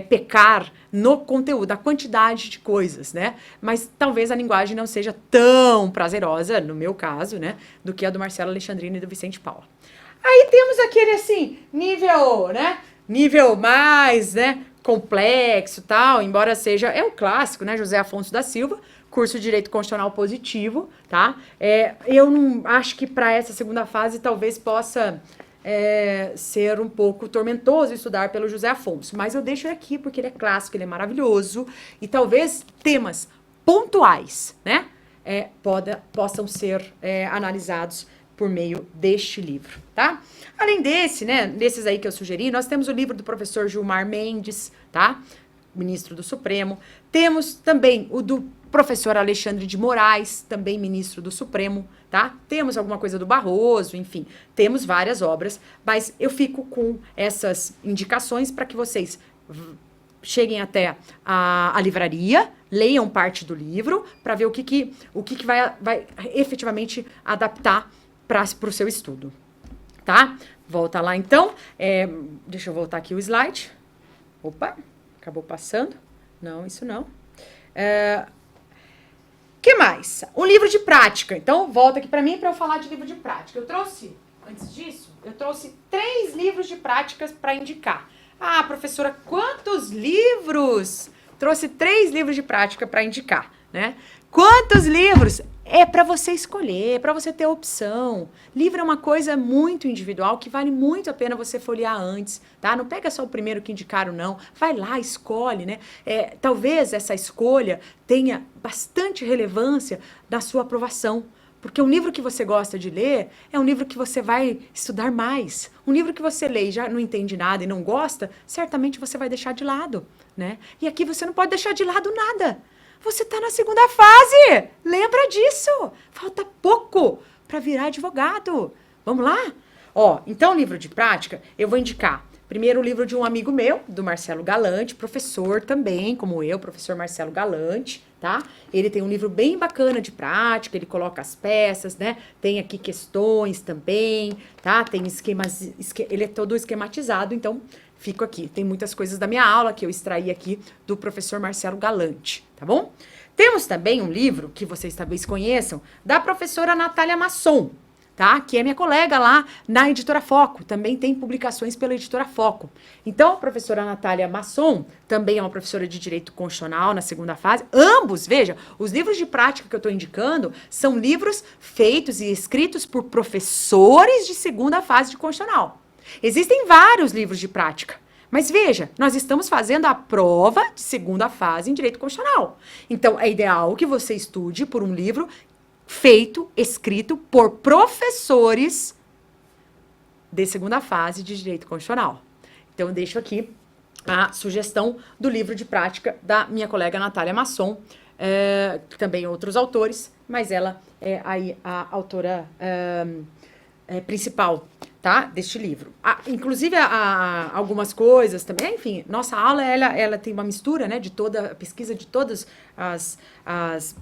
pecar no conteúdo, a quantidade de coisas, né, mas talvez a linguagem não seja tão prazerosa, no meu caso, né, do que a do Marcelo Alexandrino e do Vicente Paula. Aí temos aquele, assim, nível mais, né, complexo e tal, embora seja, é um clássico, né, José Afonso da Silva, curso de Direito Constitucional Positivo, tá? Eu não acho que para essa segunda fase talvez possa ser um pouco tormentoso estudar pelo José Afonso, mas eu deixo ele aqui porque ele é clássico, ele é maravilhoso, e talvez temas pontuais, né, possam ser analisados por meio deste livro, tá? Além desse, né, desses aí que eu sugeri, nós temos o livro do professor Gilmar Mendes, tá? Ministro do Supremo. Temos também o do professor Alexandre de Moraes, também ministro do Supremo, tá? Temos alguma coisa do Barroso, enfim, temos várias obras, mas eu fico com essas indicações para que vocês cheguem até a livraria, leiam parte do livro, para ver o que vai efetivamente adaptar para o seu estudo, tá? Volta lá, então. Deixa eu voltar aqui o slide. Opa, acabou passando. Não, isso não. Que mais? Um livro de prática. Então, volta aqui para mim para eu falar de livro de prática. Antes disso, eu trouxe 3 livros de práticas para indicar. Ah, professora, quantos livros? Trouxe 3 livros de prática para indicar, né? Quantos livros? É para você escolher, para você ter opção. Livro é uma coisa muito individual que vale muito a pena você folhear antes, tá? Não pega só o primeiro que indicaram, não. Vai lá, escolhe, né? Talvez essa escolha tenha bastante relevância na sua aprovação. Porque um livro que você gosta de ler é um livro que você vai estudar mais. Um livro que você lê e já não entende nada e não gosta, certamente você vai deixar de lado, né? E aqui você não pode deixar de lado nada. Você está na segunda fase. Lembra disso. Falta pouco para virar advogado. Vamos lá? Então, livro de prática, eu vou indicar primeiro o livro de um amigo meu, do Marcelo Galante, professor também, como eu, professor Marcelo Galante, tá? Ele tem um livro bem bacana de prática, ele coloca as peças, né? Tem aqui questões também, tá? Tem esquemas, ele é todo esquematizado, então fico aqui. Tem muitas coisas da minha aula que eu extraí aqui do professor Marcelo Galante, tá bom? Temos também um livro, que vocês talvez conheçam, da professora Natália Masson, tá? Que é minha colega lá na Editora Foco. Também tem publicações pela Editora Foco. Então, a professora Natália Masson também é uma professora de Direito Constitucional na segunda fase. Ambos, veja, os livros de prática que eu estou indicando são livros feitos e escritos por professores de segunda fase de Constitucional. Existem vários livros de prática. Mas veja, nós estamos fazendo a prova de segunda fase em Direito Constitucional. Então, é ideal que você estude por um livro feito, escrito por professores de segunda fase de Direito Constitucional. Então, eu deixo aqui a sugestão do livro de prática da minha colega Natália Masson, também outros autores, mas ela é aí a autora principal, tá, deste livro. Inclusive, algumas coisas também, enfim, nossa aula, ela tem uma mistura, né, de toda a pesquisa de todas as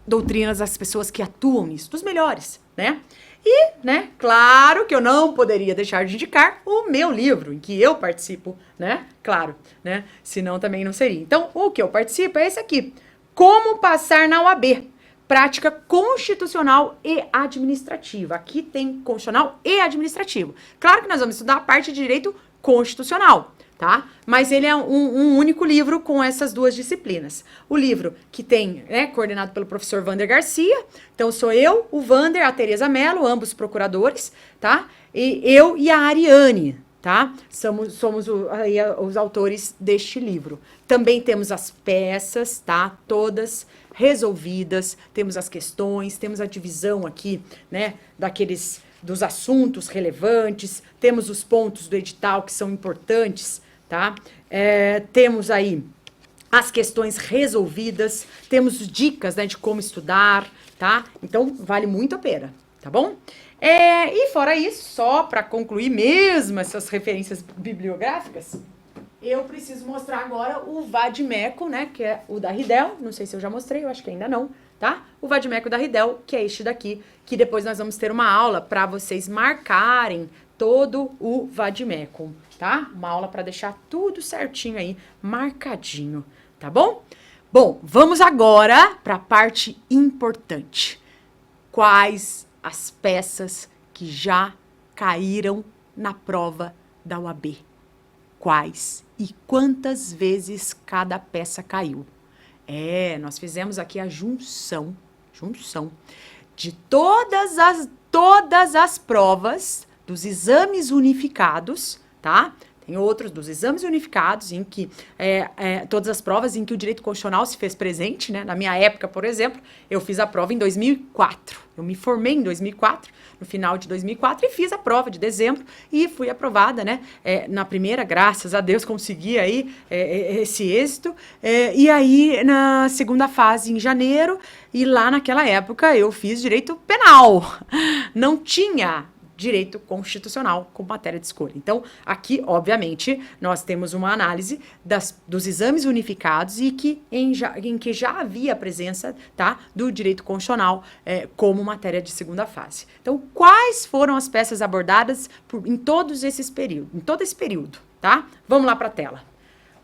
doutrinas das pessoas que atuam nisso, dos melhores, né? E, né, claro que eu não poderia deixar de indicar o meu livro, em que eu participo, né? Claro, né? Senão também não seria. Então, o que eu participo é esse aqui. Como passar na OAB. Prática constitucional e administrativa. Aqui tem constitucional e administrativo. Claro que nós vamos estudar a parte de direito constitucional, tá? Mas ele é um único livro com essas duas disciplinas. O livro que tem, né, coordenado pelo professor Wander Garcia. Então, sou eu, o Wander, a Tereza Mello, ambos procuradores, tá? E eu e a Ariane, tá? Somos os autores deste livro. Também temos as peças, tá? Todas resolvidas, temos as questões, temos a divisão aqui, né, dos assuntos relevantes, temos os pontos do edital que são importantes tá? Temos aí as questões resolvidas, temos dicas, né, de como estudar, tá? Então, vale muito a pena, tá bom? E fora isso, só para concluir mesmo essas referências bibliográficas, eu preciso mostrar agora o vade-mecum, né, que é o da Riddell, não sei se eu já mostrei, eu acho que ainda não, tá? O vade-mecum da Riddell, que é este daqui, que depois nós vamos ter uma aula para vocês marcarem todo o vade-mecum, tá? Uma aula para deixar tudo certinho aí, marcadinho, tá bom? Bom, vamos agora para a parte importante. Quais as peças que já caíram na prova da UAB? Quais e quantas vezes cada peça caiu? Nós fizemos aqui a junção de todas as provas dos exames unificados, tá? Tem outros dos exames unificados em que todas as provas em que o direito constitucional se fez presente, né? Na minha época, por exemplo, eu fiz a prova em 2004. Eu me formei em 2004, no final de 2004, e fiz a prova de dezembro e fui aprovada, né? Na primeira, graças a Deus, consegui aí esse êxito. E aí, na segunda fase, em janeiro, e lá naquela época eu fiz direito penal. Não tinha direito constitucional como matéria de escolha. Então, aqui, obviamente, nós temos uma análise dos exames unificados e que em que já havia a presença, tá, do direito constitucional como matéria de segunda fase. Então, quais foram as peças abordadas em todo esse período, tá? Vamos lá para a tela.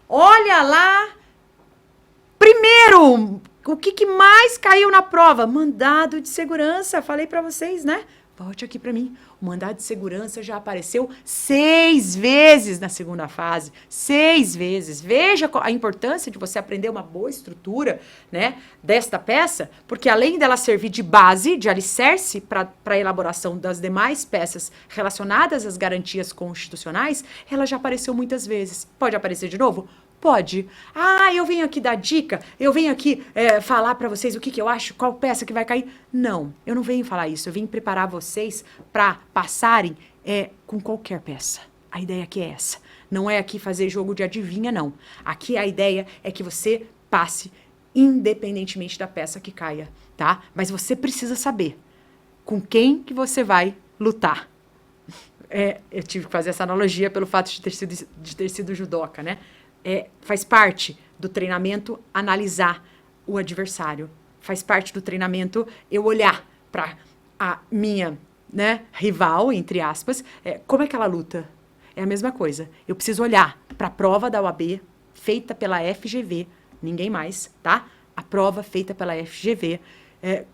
Olha lá, primeiro, o que mais caiu na prova? Mandado de segurança, falei para vocês, né? Volte aqui para mim. O mandado de segurança já apareceu 6 vezes na segunda fase. 6 vezes. Veja a importância de você aprender uma boa estrutura, né, desta peça, porque além dela servir de base, de alicerce para a elaboração das demais peças relacionadas às garantias constitucionais, ela já apareceu muitas vezes. Pode aparecer de novo? Pode. Eu venho aqui dar dica, eu venho aqui falar para vocês o que eu acho, qual peça que vai cair. Não, eu não venho falar isso, eu venho preparar vocês para passarem com qualquer peça. A ideia aqui é essa. Não é aqui fazer jogo de adivinha, não. Aqui a ideia é que você passe independentemente da peça que caia, tá? Mas você precisa saber com quem que você vai lutar. Eu tive que fazer essa analogia pelo fato de ter sido judoca, né? Faz parte do treinamento analisar o adversário. Faz parte do treinamento eu olhar para a minha, né, rival, entre aspas, como é que ela luta. É a mesma coisa. Eu preciso olhar para a prova da OAB feita pela FGV, ninguém mais, tá? A prova feita pela FGV,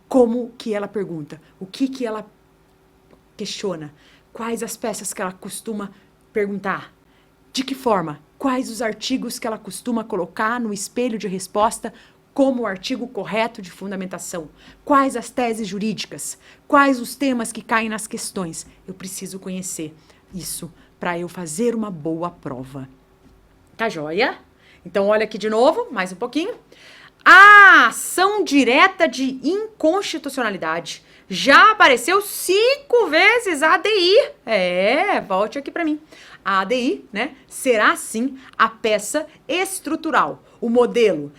como que ela pergunta, o que ela questiona, quais as peças que ela costuma perguntar, de que forma, quais os artigos que ela costuma colocar no espelho de resposta como o artigo correto de fundamentação, quais as teses jurídicas, quais os temas que caem nas questões. Eu preciso conhecer isso para eu fazer uma boa prova. Tá joia? Então, olha aqui de novo, mais um pouquinho. A ação direta de inconstitucionalidade. Já apareceu 5 vezes a ADI. Volte aqui para mim. A ADI, né, será sim a peça estrutural, o modelo,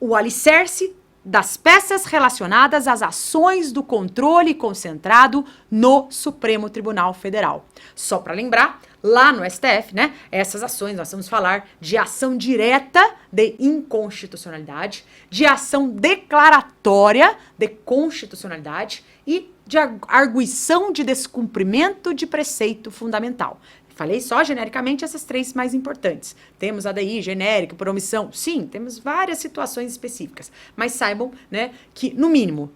o alicerce das peças relacionadas às ações do controle concentrado no Supremo Tribunal Federal. Só para lembrar, lá no STF, né, essas ações, nós vamos falar de ação direta de inconstitucionalidade, de ação declaratória de constitucionalidade e de arguição de descumprimento de preceito fundamental. Falei só genericamente essas 3 mais importantes. Temos ADI, genérico, por omissão. Sim, temos várias situações específicas. Mas saibam, né, que, no mínimo,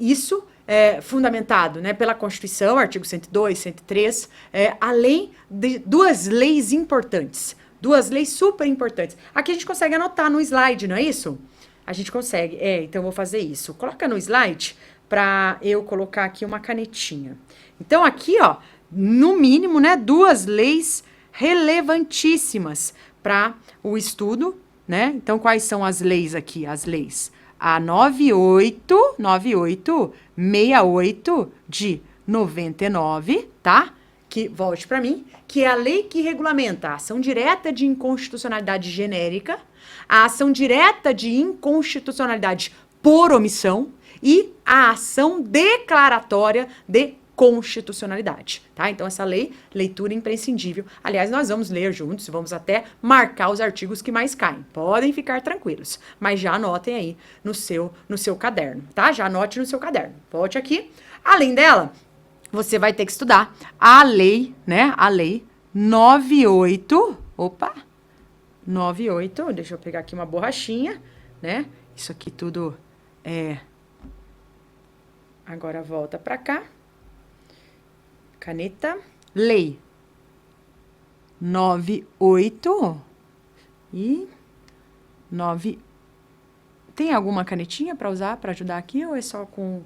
isso é fundamentado, né, pela Constituição, artigo 102, 103, além de 2 leis importantes. 2 leis super importantes. Aqui a gente consegue anotar no slide, não é isso? A gente consegue. Então eu vou fazer isso. Coloca no slide para eu colocar aqui uma canetinha. Então aqui, ó, no mínimo, né, 2 leis relevantíssimas para o estudo, né? Então, quais são as leis aqui? As leis. A 9868 de 99, tá? que, volte para mim, que é a lei que regulamenta a ação direta de inconstitucionalidade genérica, a ação direta de inconstitucionalidade por omissão e a ação declaratória de constitucionalidade, tá? Então, essa lei, leitura imprescindível. Aliás, nós vamos ler juntos, vamos até marcar os artigos que mais caem. Podem ficar tranquilos, mas já anotem aí no seu caderno, tá? Já anote no seu caderno. Volte aqui. Além dela, você vai ter que estudar a lei, né? A lei 98, 98, deixa eu pegar aqui uma borrachinha, né? Isso aqui tudo agora volta para cá. Caneta, lei 98 e 9. Tem alguma canetinha para usar, para ajudar aqui, ou é só com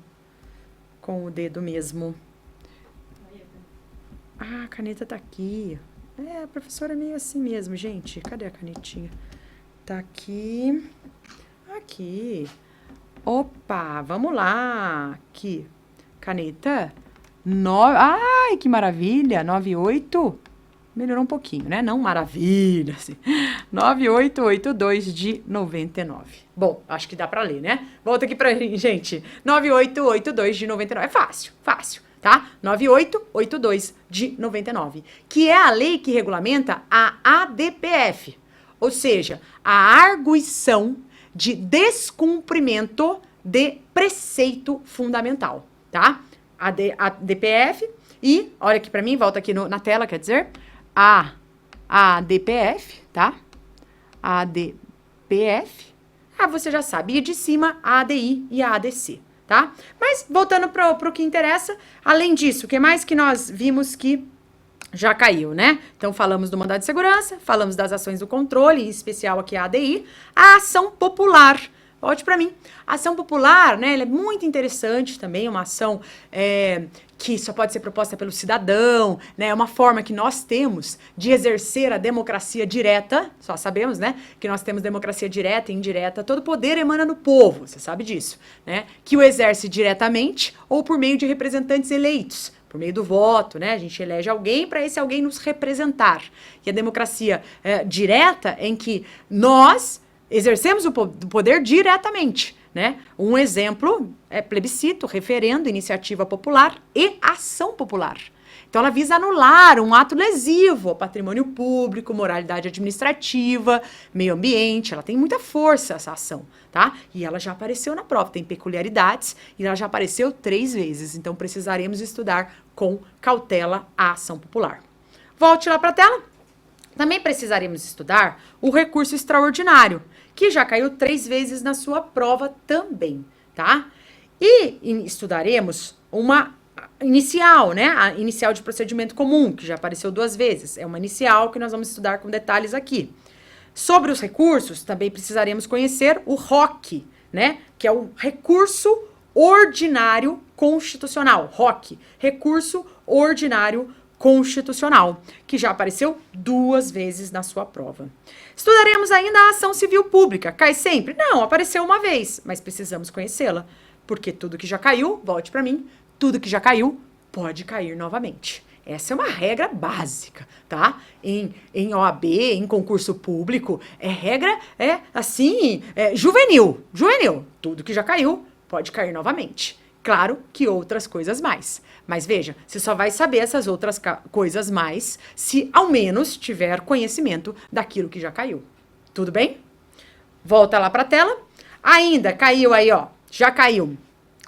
o dedo mesmo? Ah, a caneta tá aqui. A professora é meio assim mesmo, gente. Cadê a canetinha? Tá aqui. Aqui. Opa, vamos lá. Aqui. Caneta 9. Ai, que maravilha. 98. Melhorou um pouquinho, né? Não maravilha, assim. 9882 de 99. Bom, acho que dá pra ler, né? Volta aqui pra gente. 9882 de 99. É fácil, fácil, tá? 9882 de 99. Que é a lei que regulamenta a ADPF. Ou seja, a arguição de descumprimento de preceito fundamental, tá? A DPF e, olha aqui pra mim, volta aqui na tela, quer dizer, a ADPF, tá? A ADPF, você já sabe, e de cima a ADI e a ADC, tá? Mas, voltando pro que interessa, além disso, o que mais que nós vimos que já caiu, né? Então, falamos do mandado de segurança, falamos das ações do controle, em especial aqui a ADI, a ação popular. Volte para mim. A ação popular, né, ela é muito interessante também, uma ação que só pode ser proposta pelo cidadão, né, é uma forma que nós temos de exercer a democracia direta, só sabemos, né, que nós temos democracia direta e indireta, todo poder emana no povo, você sabe disso, né, que o exerce diretamente ou por meio de representantes eleitos, por meio do voto, né? A gente elege alguém para esse alguém nos representar. E a democracia direta em que nós exercemos o poder diretamente, né? Um exemplo é plebiscito, referendo, iniciativa popular e ação popular. Então, ela visa anular um ato lesivo ao patrimônio público, moralidade administrativa, meio ambiente. Ela tem muita força, essa ação, tá? E ela já apareceu na prova, tem peculiaridades e ela já apareceu 3 vezes. Então, precisaremos estudar com cautela a ação popular. Volte lá para a tela. Também precisaremos estudar o recurso extraordinário, que já caiu 3 vezes na sua prova também, tá? E estudaremos uma inicial, né? A inicial de procedimento comum, que já apareceu 2 vezes. É uma inicial que nós vamos estudar com detalhes aqui. Sobre os recursos, também precisaremos conhecer o ROC, né? Que é o recurso ordinário constitucional. ROC, recurso ordinário constitucional, que já apareceu 2 vezes na sua prova. Estudaremos ainda a ação civil pública. Cai sempre? Não, apareceu uma vez, mas precisamos conhecê-la, porque tudo que já caiu, volte para mim, tudo que já caiu pode cair novamente. Essa é uma regra básica, tá? Em OAB, em concurso público, regra juvenil. Tudo que já caiu pode cair novamente. Claro que outras coisas mais. Mas veja, você só vai saber essas outras coisas mais se ao menos tiver conhecimento daquilo que já caiu. Tudo bem? Volta lá para a tela. Ainda caiu aí, ó. Já caiu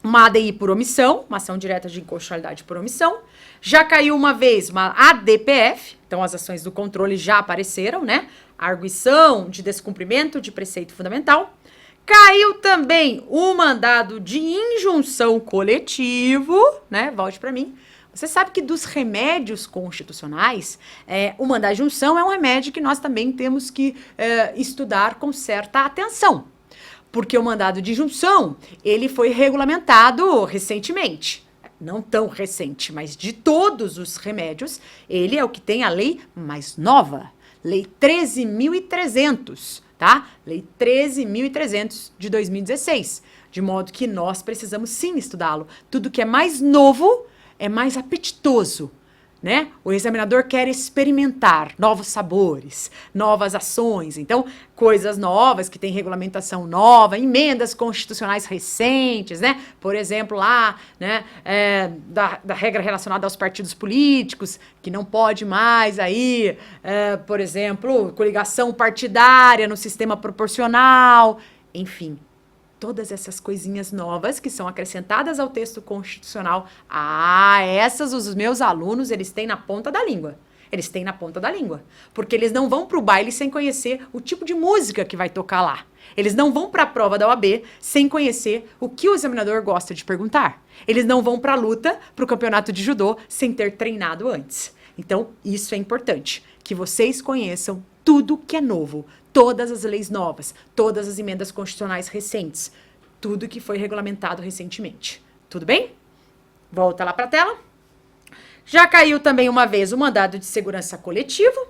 uma ADI por omissão, uma ação direta de inconstitucionalidade por omissão. Já caiu uma vez uma ADPF, então as ações do controle já apareceram, né? Arguição de descumprimento de preceito fundamental. Caiu também o mandado de injunção coletivo, né? Volte para mim. Você sabe que dos remédios constitucionais, o mandado de injunção é um remédio que nós também temos que estudar com certa atenção. Porque o mandado de injunção, ele foi regulamentado recentemente. Não tão recente, mas de todos os remédios, ele é o que tem a lei mais nova. Lei 13.300. Tá? Lei 13.300 de 2016, de modo que nós precisamos sim estudá-lo. Tudo que é mais novo é mais apetitoso, né? O examinador quer experimentar novos sabores, novas ações. Então, coisas novas, que tem regulamentação nova, emendas constitucionais recentes, né? Por exemplo, lá, né, da regra relacionada aos partidos políticos, que não pode mais aí, por exemplo, coligação partidária no sistema proporcional, enfim. Todas essas coisinhas novas que são acrescentadas ao texto constitucional. Essas os meus alunos, eles têm na ponta da língua. Eles têm na ponta da língua. Porque eles não vão pro baile sem conhecer o tipo de música que vai tocar lá. Eles não vão para a prova da OAB sem conhecer o que o examinador gosta de perguntar. Eles não vão para a luta, para o campeonato de judô, sem ter treinado antes. Então, isso é importante. Que vocês conheçam tudo que é novo. Todas as leis novas, todas as emendas constitucionais recentes, tudo que foi regulamentado recentemente. Tudo bem? Volta lá para a tela. Já caiu também uma vez o mandado de segurança coletivo.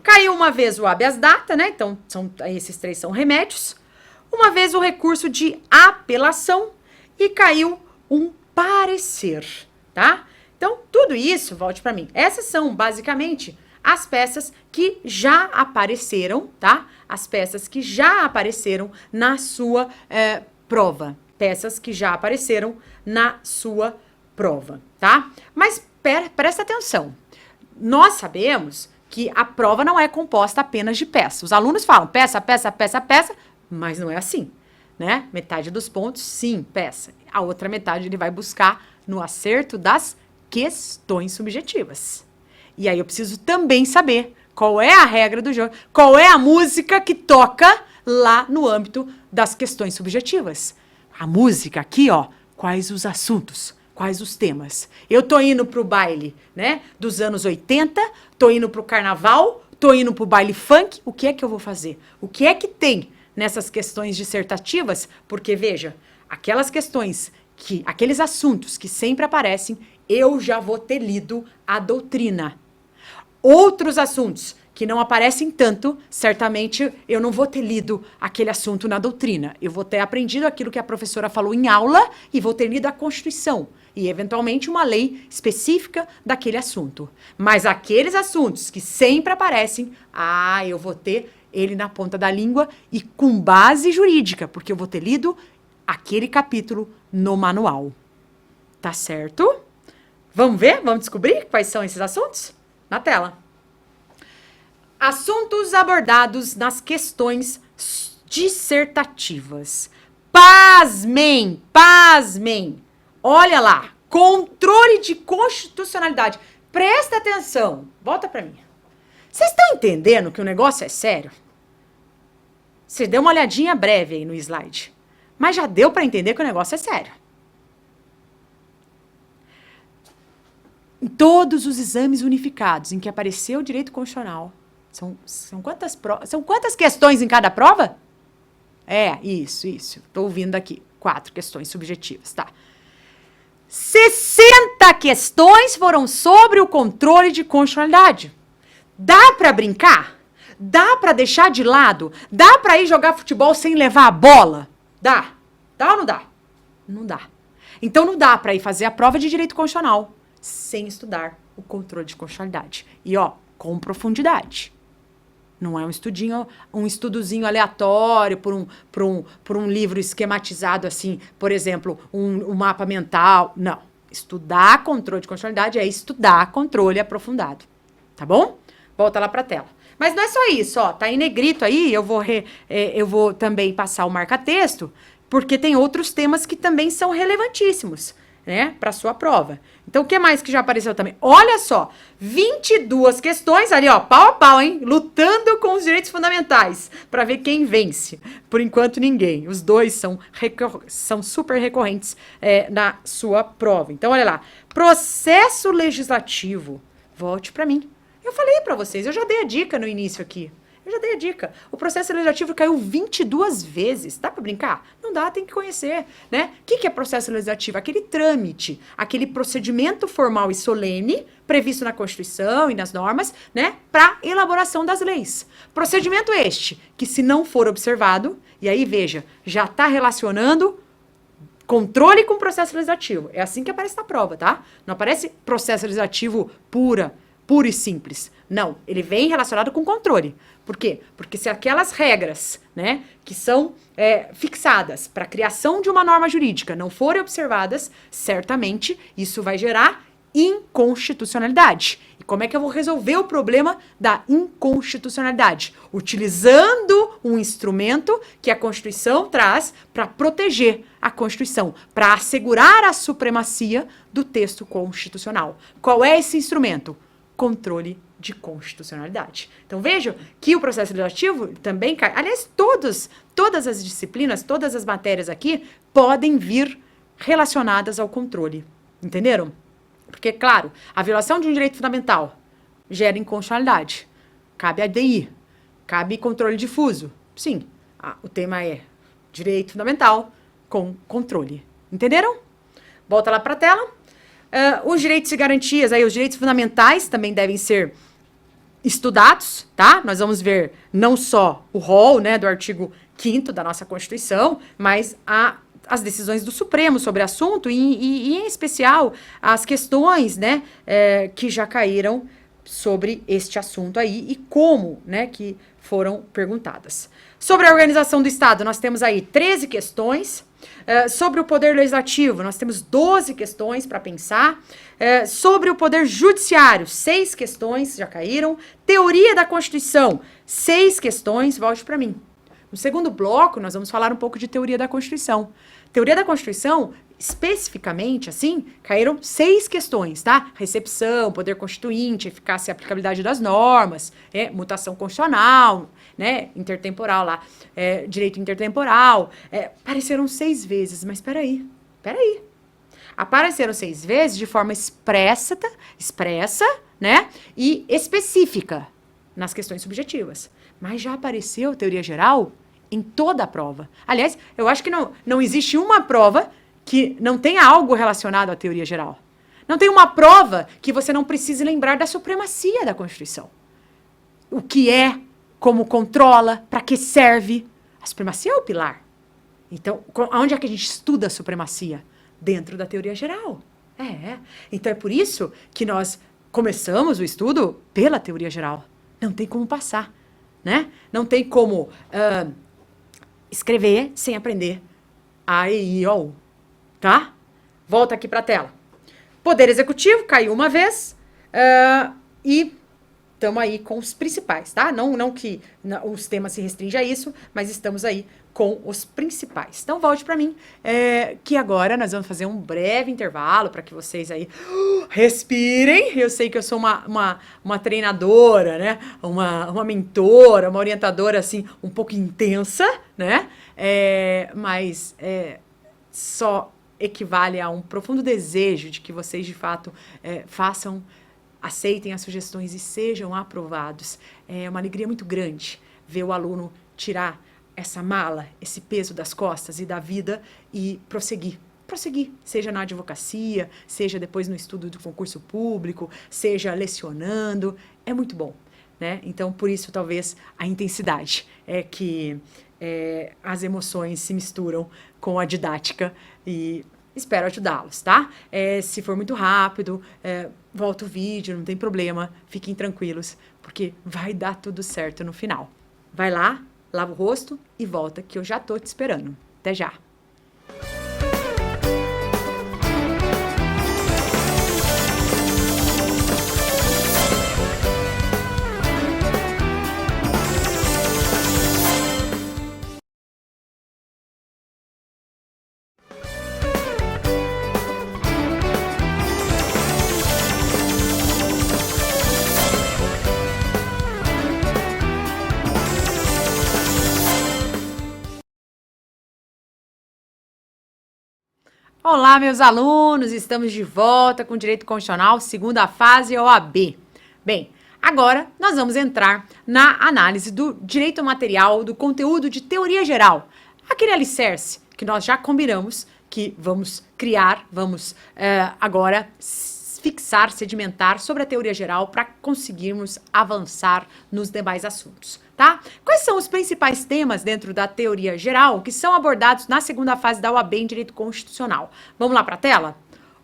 Caiu uma vez o habeas data, né? Então, esses 3 são remédios. Uma vez o recurso de apelação e caiu um parecer, tá? Então, tudo isso, volte para mim. Essas são, basicamente, as peças que já apareceram, tá? As peças que já apareceram na sua prova. Peças que já apareceram na sua prova, tá? Mas presta atenção. Nós sabemos que a prova não é composta apenas de peças. Os alunos falam peça, peça, peça, peça, mas não é assim, né? Metade dos pontos, sim, peça. A outra metade ele vai buscar no acerto das questões subjetivas. E aí eu preciso também saber qual é a regra do jogo, qual é a música que toca lá no âmbito das questões subjetivas. A música aqui, ó, quais os assuntos, quais os temas. Eu tô indo pro baile, né, dos anos 80, tô indo pro carnaval, tô indo pro baile funk, o que é que eu vou fazer? O que é que tem nessas questões dissertativas? Porque, veja, aquelas questões, aqueles assuntos que sempre aparecem, eu já vou ter lido a doutrina. Outros assuntos que não aparecem tanto, certamente eu não vou ter lido aquele assunto na doutrina. Eu vou ter aprendido aquilo que a professora falou em aula e vou ter lido a Constituição e, eventualmente, uma lei específica daquele assunto. Mas aqueles assuntos que sempre aparecem, eu vou ter ele na ponta da língua e com base jurídica, porque eu vou ter lido aquele capítulo no manual. Tá certo? Vamos ver? Vamos descobrir quais são esses assuntos? Na tela. Assuntos abordados nas questões dissertativas. Pasmem, pasmem. Olha lá, controle de constitucionalidade. Presta atenção. Volta para mim. Vocês estão entendendo que o negócio é sério? Você deu uma olhadinha breve aí no slide. Mas já deu para entender que o negócio é sério. Em todos os exames unificados em que apareceu o direito constitucional, são quantas questões em cada prova? Isso. Estou ouvindo aqui. 4 questões subjetivas, tá? 60 questões foram sobre o controle de constitucionalidade. Dá para brincar? Dá para deixar de lado? Dá para ir jogar futebol sem levar a bola? Dá? Dá ou não dá? Não dá. Então não dá para ir fazer a prova de direito constitucional sem estudar o controle de constitucionalidade. E, com profundidade. Não é um estudozinho aleatório por um livro esquematizado assim, por exemplo, um mapa mental. Não. Estudar controle de constitucionalidade é estudar controle aprofundado. Tá bom? Volta lá para a tela. Mas não é só isso, tá em negrito aí, eu vou também passar o marca-texto, porque tem outros temas que também são relevantíssimos, né, para sua prova. Então, o que mais que já apareceu também? Olha só, 22 questões ali, pau a pau, hein? Lutando com os direitos fundamentais, para ver quem vence. Por enquanto, ninguém. Os dois são super recorrentes na sua prova. Então, olha lá. Processo legislativo. Volte para mim. Eu falei para vocês, eu já dei a dica no início aqui. O processo legislativo caiu 22 vezes. Dá para brincar? Não dá, tem que conhecer, né? O que é processo legislativo? Aquele trâmite, aquele procedimento formal e solene previsto na Constituição e nas normas, né? Para elaboração das leis. Procedimento este, que se não for observado, e aí veja, já está relacionando controle com processo legislativo. É assim que aparece na prova, tá? Não aparece processo legislativo puro e simples. Não, ele vem relacionado com controle. Por quê? Porque se aquelas regras, né, que são fixadas para a criação de uma norma jurídica não forem observadas, certamente isso vai gerar inconstitucionalidade. E como é que eu vou resolver o problema da inconstitucionalidade? Utilizando um instrumento que a Constituição traz para proteger a Constituição, para assegurar a supremacia do texto constitucional. Qual é esse instrumento? Controle de constitucionalidade. Então vejam que o processo legislativo também cai. Aliás, todas as disciplinas, todas as matérias aqui podem vir relacionadas ao controle. Entenderam? Porque, claro, a violação de um direito fundamental gera inconstitucionalidade. Cabe ADI, cabe controle difuso. Sim, o tema é direito fundamental com controle. Entenderam? Volta lá para a tela. Os direitos e garantias, aí, os direitos fundamentais também devem ser estudados, tá? Nós vamos ver não só o rol, né, do artigo 5º da nossa Constituição, mas as decisões do Supremo sobre o assunto e em especial, as questões, né, que já caíram sobre este assunto aí e como, né, que foram perguntadas. Sobre a organização do Estado, nós temos aí 13 questões. Sobre o poder legislativo, nós temos 12 questões para pensar. Sobre o poder judiciário, 6 questões já caíram. Teoria da Constituição, 6 questões, volte para mim. No segundo bloco, nós vamos falar um pouco de teoria da Constituição. Teoria da Constituição, especificamente, assim, caíram 6 questões, tá? Recepção, poder constituinte, eficácia e aplicabilidade das normas, mutação constitucional, né? Intertemporal lá, direito intertemporal. Apareceram 6 vezes, mas peraí. Apareceram 6 vezes de forma expressa, né? E específica nas questões subjetivas. Mas já apareceu teoria geral em toda a prova. Aliás, eu acho que não existe uma prova que não tenha algo relacionado à teoria geral. Não tem uma prova que você não precise lembrar da supremacia da Constituição. O que é, como controla, para que serve. A supremacia é o pilar. Então, onde é que a gente estuda a supremacia? Dentro da teoria geral. Então, é por isso que nós começamos o estudo pela teoria geral. Não tem como passar, né? Não tem como escrever sem aprender A, E, I, O, U, tá? Volta aqui para a tela. Poder Executivo caiu uma vez e estamos aí com os principais, tá? Não que os temas se restringem a isso, mas estamos aí com os principais. Então, volte para mim, que agora nós vamos fazer um breve intervalo para que vocês aí respirem. Eu sei que eu sou uma treinadora, né? Uma mentora, uma orientadora, assim, um pouco intensa, né? Mas só equivale a um profundo desejo de que vocês, de fato, aceitem as sugestões e sejam aprovados. É uma alegria muito grande ver o aluno tirar essa mala, esse peso das costas e da vida e prosseguir, seja na advocacia, seja depois no estudo do concurso público, seja lecionando, é muito bom, né? Então, por isso, talvez, a intensidade que as emoções se misturam com a didática e espero ajudá-los, tá? Se for muito rápido, volta o vídeo, não tem problema, fiquem tranquilos, porque vai dar tudo certo no final. Vai lá, lava o rosto e volta, que eu já tô te esperando. Até já! Olá, meus alunos! Estamos de volta com Direito Constitucional, segunda fase OAB. Bem, agora nós vamos entrar na análise do direito material, do conteúdo de teoria geral. Aquele alicerce que nós já combinamos que vamos criar, vamos agora fixar, sedimentar sobre a teoria geral para conseguirmos avançar nos demais assuntos, tá? Quais são os principais temas dentro da teoria geral que são abordados na segunda fase da OAB em Direito Constitucional? Vamos lá para a tela?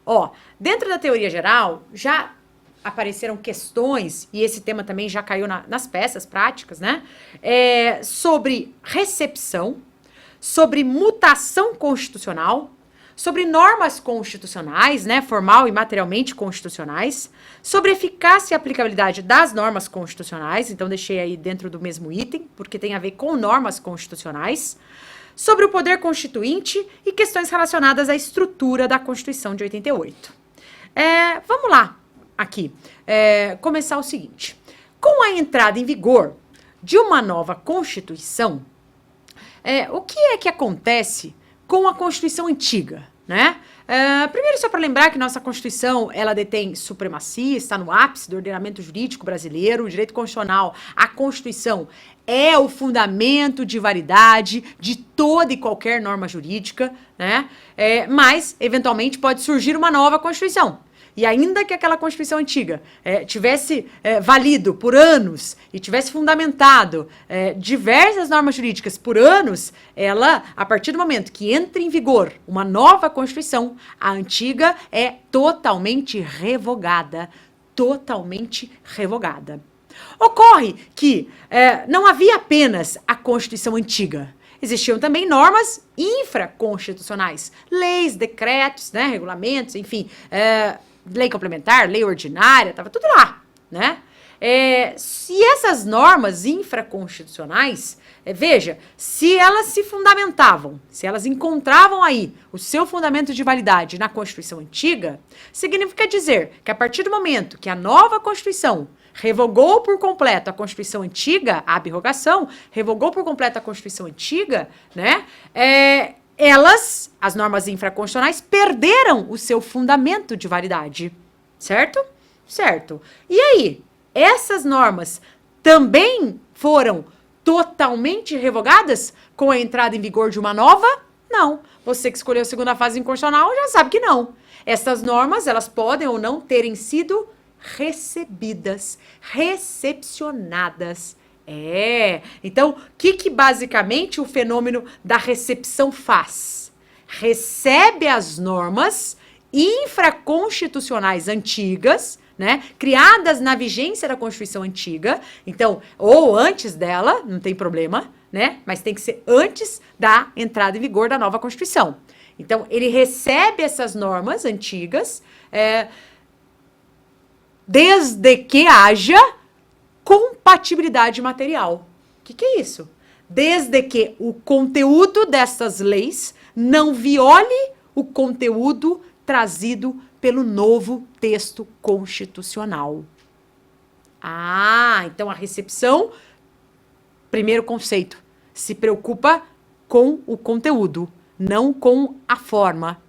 Ó, dentro da teoria geral, já apareceram questões, e esse tema também já caiu nas peças práticas, né? Sobre recepção, sobre mutação constitucional, sobre normas constitucionais, né, formal e materialmente constitucionais, sobre eficácia e aplicabilidade das normas constitucionais, então deixei aí dentro do mesmo item, porque tem a ver com normas constitucionais, sobre o poder constituinte e questões relacionadas à estrutura da Constituição de 88. Vamos lá, aqui, começar o seguinte. Com a entrada em vigor de uma nova Constituição, o que é que acontece com a Constituição antiga, né? Primeiro, só para lembrar que nossa Constituição, ela detém supremacia, está no ápice do ordenamento jurídico brasileiro, o direito constitucional, a Constituição é o fundamento de validade de toda e qualquer norma jurídica, né? Mas, eventualmente, pode surgir uma nova Constituição. E ainda que aquela Constituição antiga tivesse valido por anos e tivesse fundamentado diversas normas jurídicas por anos, ela, a partir do momento que entra em vigor uma nova Constituição, a antiga é totalmente revogada. Totalmente revogada. Ocorre que não havia apenas a Constituição antiga. Existiam também normas infraconstitucionais, leis, decretos, né, regulamentos, enfim, lei complementar, lei ordinária, estava tudo lá, né? Se essas normas infraconstitucionais, veja, se elas se fundamentavam, se elas encontravam aí o seu fundamento de validade na Constituição antiga, significa dizer que a partir do momento que a nova Constituição revogou por completo a Constituição antiga, a abrogação, revogou por completo a Constituição antiga, né? As normas infraconstitucionais, perderam o seu fundamento de validade, certo? Certo. E aí, essas normas também foram totalmente revogadas com a entrada em vigor de uma nova? Não. Você que escolheu a segunda fase inconstitucional já sabe que não. Essas normas, elas podem ou não terem sido recebidas, recepcionadas. Então, o que basicamente o fenômeno da recepção faz? Recebe as normas infraconstitucionais antigas, né, criadas na vigência da Constituição antiga, então, ou antes dela, não tem problema, né, mas tem que ser antes da entrada em vigor da nova Constituição. Então, ele recebe essas normas antigas, desde que haja compatibilidade material. O que é isso? Desde que o conteúdo dessas leis não viole o conteúdo trazido pelo novo texto constitucional. Então a recepção, primeiro conceito, se preocupa com o conteúdo, não com a forma.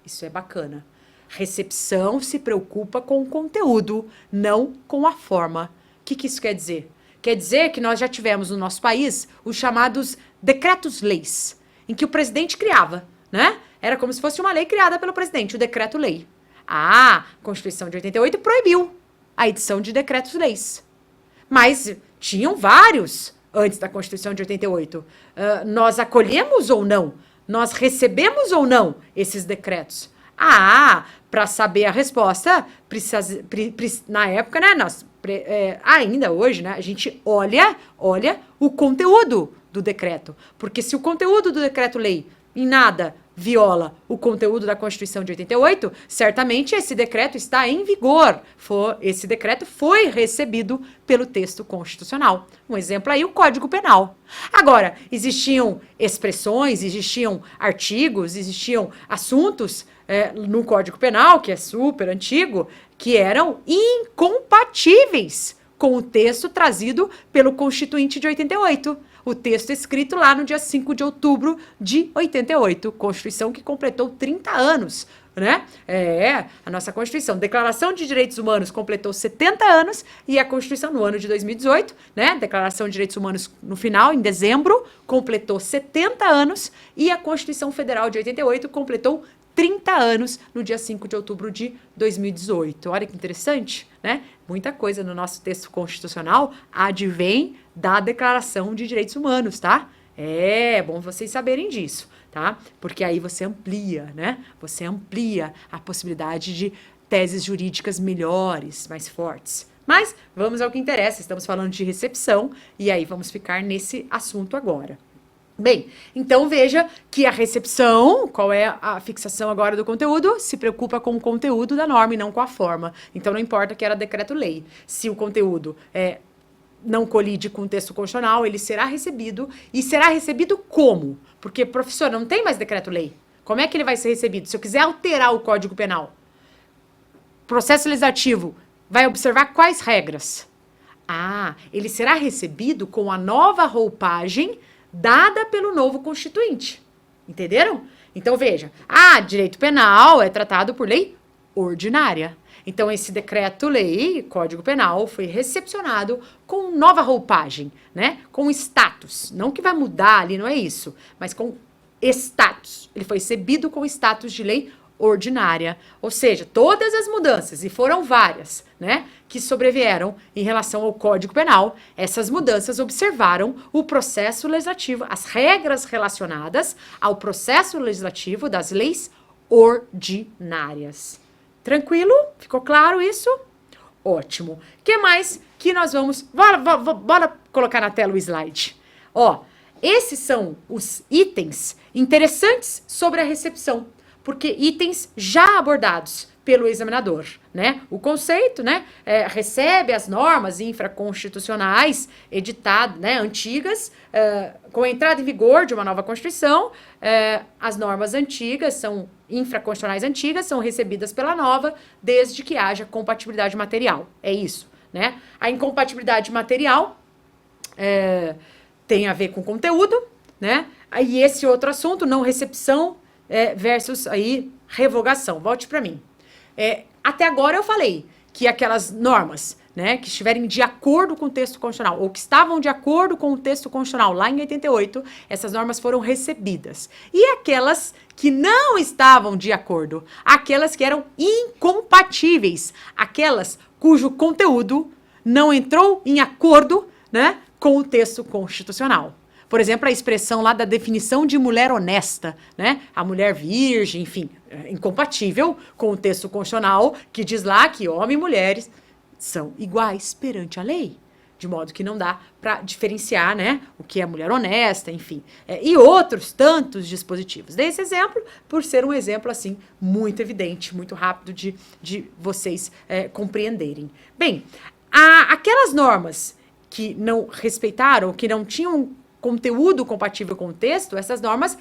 Isso é bacana. Recepção se preocupa com o conteúdo, não com a forma. O que isso quer dizer? Quer dizer que nós já tivemos no nosso país os chamados decretos-leis, em que o presidente criava, né? Era como se fosse uma lei criada pelo presidente, o decreto-lei. A Constituição de 88 proibiu a edição de decretos-leis. Mas tinham vários antes da Constituição de 88. Nós acolhemos ou não? Nós recebemos ou não esses decretos? Para saber a resposta, na época, né, ainda hoje, né, a gente olha o conteúdo do decreto. Porque se o conteúdo do decreto-lei em nada viola o conteúdo da Constituição de 88, certamente esse decreto está em vigor. Esse decreto foi recebido pelo texto constitucional. Um exemplo aí, o Código Penal. Agora, existiam expressões, existiam artigos, existiam assuntos no Código Penal, que é super antigo, que eram incompatíveis com o texto trazido pelo Constituinte de 88. O texto escrito lá no dia 5 de outubro de 88, Constituição que completou 30 anos, né? A nossa Constituição. Declaração de Direitos Humanos completou 70 anos e a Constituição no ano de 2018, né? Declaração de Direitos Humanos no final, em dezembro, completou 70 anos e a Constituição Federal de 88 completou 30 anos no dia 5 de outubro de 2018. Olha que interessante, né? Muita coisa no nosso texto constitucional advém da Declaração de Direitos Humanos, tá? É bom vocês saberem disso, tá? Porque aí você amplia, né? Você amplia a possibilidade de teses jurídicas melhores, mais fortes. Mas vamos ao que interessa, estamos falando de recepção e aí vamos ficar nesse assunto agora. Bem, então veja que a recepção, qual é a fixação agora do conteúdo, se preocupa com o conteúdo da norma e não com a forma. Então não importa que era decreto-lei. Se o conteúdo não colide com o texto constitucional, ele será recebido. E será recebido como? Porque, professor, não tem mais decreto-lei. Como é que ele vai ser recebido? Se eu quiser alterar o Código Penal, processo legislativo vai observar quais regras? Ele será recebido com a nova roupagem dada pelo novo constituinte. Entenderam? Então, veja. Direito penal é tratado por lei ordinária. Então, esse decreto-lei, Código Penal, foi recepcionado com nova roupagem, né? Com status. Não que vai mudar ali, não é isso. Mas com status. Ele foi recebido com status de lei ordinária. Ou seja, todas as mudanças, e foram várias, né, que sobrevieram em relação ao Código Penal, essas mudanças observaram o processo legislativo, as regras relacionadas ao processo legislativo das leis ordinárias. Tranquilo? Ficou claro isso? Ótimo. O que mais que nós vamos... Bora colocar na tela o slide. Esses são os itens interessantes sobre a recepção, porque itens já abordados pelo examinador, né? O conceito, né, recebe as normas infraconstitucionais editadas, né, antigas, com a entrada em vigor de uma nova Constituição, as normas antigas infraconstitucionais antigas são recebidas pela nova, desde que haja compatibilidade material. É isso, né? A incompatibilidade material tem a ver com conteúdo, né? E esse outro assunto, não recepção versus aí revogação. Volte para mim. Até agora eu falei que aquelas normas, né, que estiverem de acordo com o texto constitucional ou que estavam de acordo com o texto constitucional lá em 88, essas normas foram recebidas. E aquelas que não estavam de acordo, aquelas que eram incompatíveis, aquelas cujo conteúdo não entrou em acordo, né, com o texto constitucional. Por exemplo, a expressão lá da definição de mulher honesta, né? A mulher virgem, enfim, incompatível com o texto constitucional que diz lá que homens e mulheres são iguais perante a lei. De modo que não dá para diferenciar, né, o que é mulher honesta, enfim. E outros tantos dispositivos. Dei esse exemplo por ser um exemplo, assim, muito evidente, muito rápido de vocês compreenderem. Bem, aquelas normas que não respeitaram, que não tinham conteúdo compatível com o texto, essas normas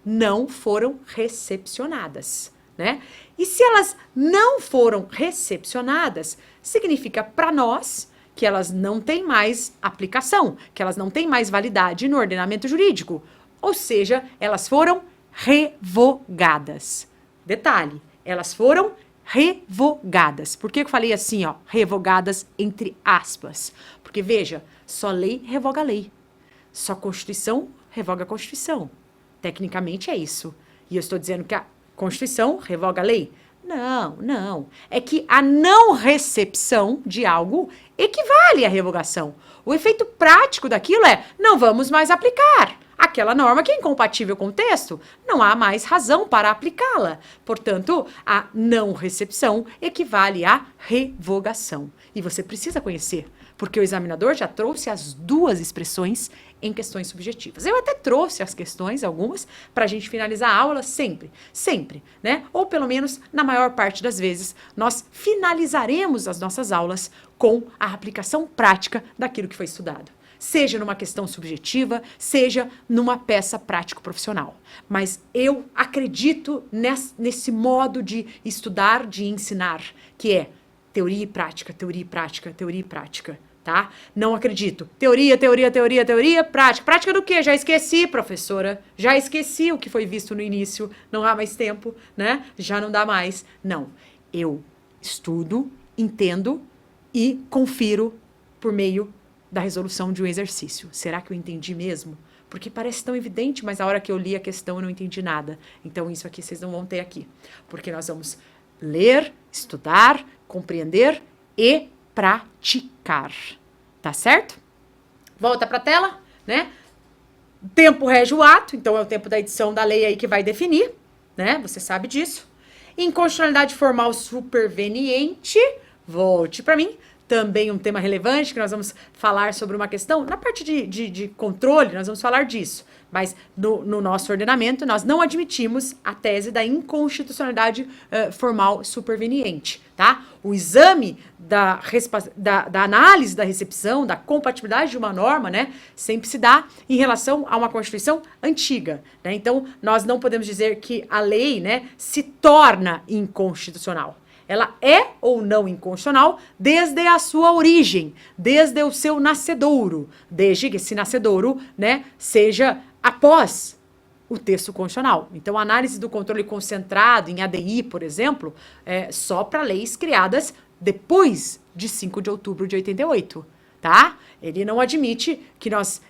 não foram recepcionadas, né? E se elas não foram recepcionadas, significa para nós que elas não têm mais aplicação, que elas não têm mais validade no ordenamento jurídico, ou seja, elas foram revogadas. Detalhe, elas foram revogadas. Por que eu falei assim, revogadas entre aspas? Porque, veja, só lei revoga lei. Só Constituição revoga a Constituição. Tecnicamente é isso. E eu estou dizendo que a Constituição revoga a lei? Não. É que a não recepção de algo equivale à revogação. O efeito prático daquilo não vamos mais aplicar. Aquela norma que é incompatível com o texto, não há mais razão para aplicá-la. Portanto, a não recepção equivale à revogação. E você precisa conhecer, porque o examinador já trouxe as duas expressões em questões subjetivas. Eu até trouxe as questões, algumas, para a gente finalizar a aula sempre, né? Ou pelo menos, na maior parte das vezes, nós finalizaremos as nossas aulas com a aplicação prática daquilo que foi estudado. Seja numa questão subjetiva, seja numa peça prático-profissional. Mas eu acredito nesse modo de estudar, de ensinar, que é teoria e prática, teoria e prática, teoria e prática. Tá? Não acredito. Teoria, prática. Prática do quê? Já esqueci, professora. Já esqueci o que foi visto no início. Não há mais tempo, né? Já não dá mais. Não. Eu estudo, entendo e confiro por meio da resolução de um exercício. Será que eu entendi mesmo? Porque parece tão evidente, mas a hora que eu li a questão eu não entendi nada. Então isso aqui vocês não vão ter aqui. Porque nós vamos ler, estudar, compreender e praticar. Tá certo? Volta para a tela, né? Tempo rege o ato, então é o tempo da edição da lei aí que vai definir, né? Você sabe disso. Inconstitucionalidade formal superveniente, volte para mim. Também um tema relevante que nós vamos falar sobre uma questão. Na parte de controle, nós vamos falar disso. Mas no nosso ordenamento, nós não admitimos a tese da inconstitucionalidade formal superveniente, tá? O exame da análise da recepção, da compatibilidade de uma norma, né, sempre se dá em relação a uma Constituição antiga, né? Então, nós não podemos dizer que a lei, né, se torna inconstitucional. Ela é ou não inconstitucional desde a sua origem, desde o seu nascedouro, desde que esse nascedouro, né, seja após o texto constitucional. Então, a análise do controle concentrado em ADI, por exemplo, é só para leis criadas depois de 5 de outubro de 88, tá? Ele não admite que nós...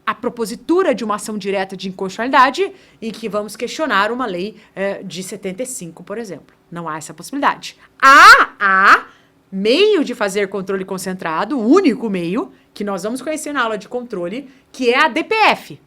a propositura de uma ação direta de inconstitucionalidade em que vamos questionar uma lei de 75, por exemplo. Não há essa possibilidade. Há meio de fazer controle concentrado, o único meio que nós vamos conhecer na aula de controle, que é a DPF.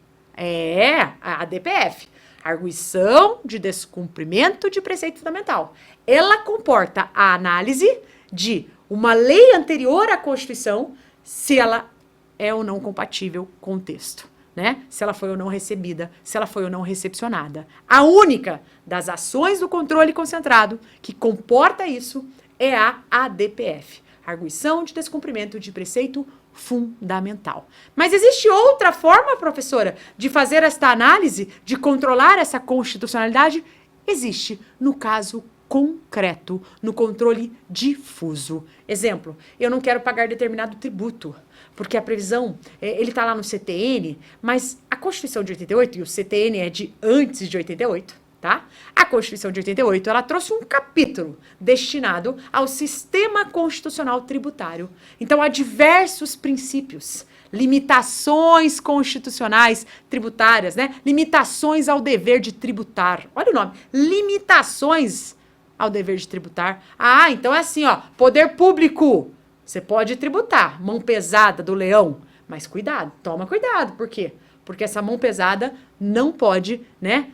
A DPF. Arguição de descumprimento de preceito fundamental. Ela comporta a análise de uma lei anterior à Constituição, se ela é ou não compatível com o texto, né? Se ela foi ou não recebida, se ela foi ou não recepcionada. A única das ações do controle concentrado que comporta isso é a ADPF, Arguição de Descumprimento de Preceito Fundamental. Mas existe outra forma, professora, de fazer esta análise, de controlar essa constitucionalidade? Existe, no caso concreto, no controle difuso. Exemplo, eu não quero pagar determinado tributo, porque a previsão, ele está lá no CTN, mas a Constituição de 88, e o CTN é de antes de 88, tá? A Constituição de 88, ela trouxe um capítulo destinado ao sistema constitucional tributário. Então, há diversos princípios, limitações constitucionais tributárias, né? Limitações ao dever de tributar. Olha o nome, limitações ao dever de tributar. Ah, então é assim, ó, poder público, você pode tributar, mão pesada do leão, mas cuidado, toma cuidado, por quê? Porque essa mão pesada não pode, né,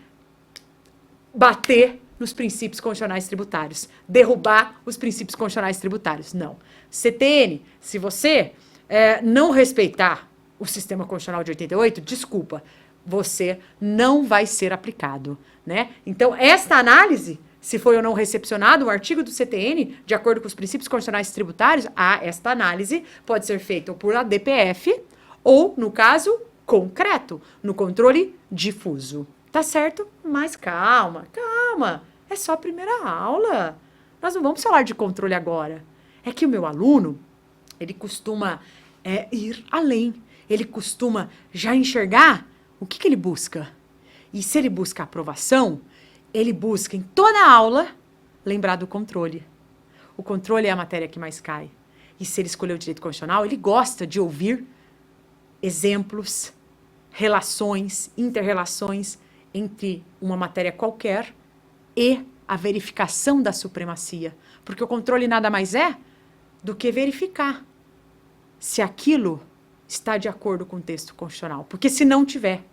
bater nos princípios constitucionais tributários, derrubar os princípios constitucionais tributários, não. CTN, se você não respeitar o sistema constitucional de 88, desculpa, você não vai ser aplicado, né? Então, esta análise, se foi ou não recepcionado o artigo do CTN, de acordo com os princípios constitucionais tributários, esta análise pode ser feita por ADPF ou, no caso, concreto, no controle difuso. Tá certo? Mas calma, é só a primeira aula. Nós não vamos falar de controle agora. É que o meu aluno, ele costuma ir além. Ele costuma já enxergar o que ele busca. E se ele busca aprovação, ele busca em toda a aula lembrar do controle. O controle é a matéria que mais cai. E se ele escolher o direito constitucional, ele gosta de ouvir exemplos, relações, inter-relações entre uma matéria qualquer e a verificação da supremacia. Porque o controle nada mais é do que verificar se aquilo está de acordo com o texto constitucional. Porque se não tiver,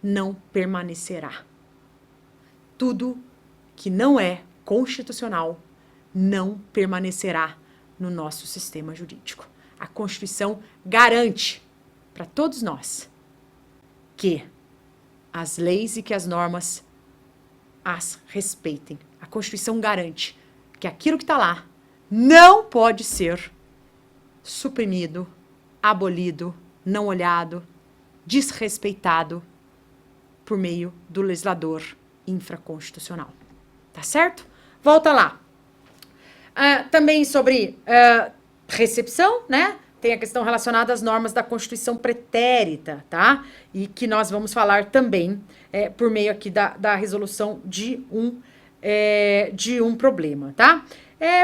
não permanecerá. Tudo que não é constitucional não permanecerá no nosso sistema jurídico. A Constituição garante para todos nós que as leis e que as normas as respeitem. A Constituição garante que aquilo que está lá não pode ser suprimido, abolido, não olhado, desrespeitado por meio do legislador infraconstitucional. Tá certo? Volta lá. Também sobre recepção, né? Tem a questão relacionada às normas da Constituição pretérita, tá? E que nós vamos falar também por meio aqui da resolução de um problema, tá?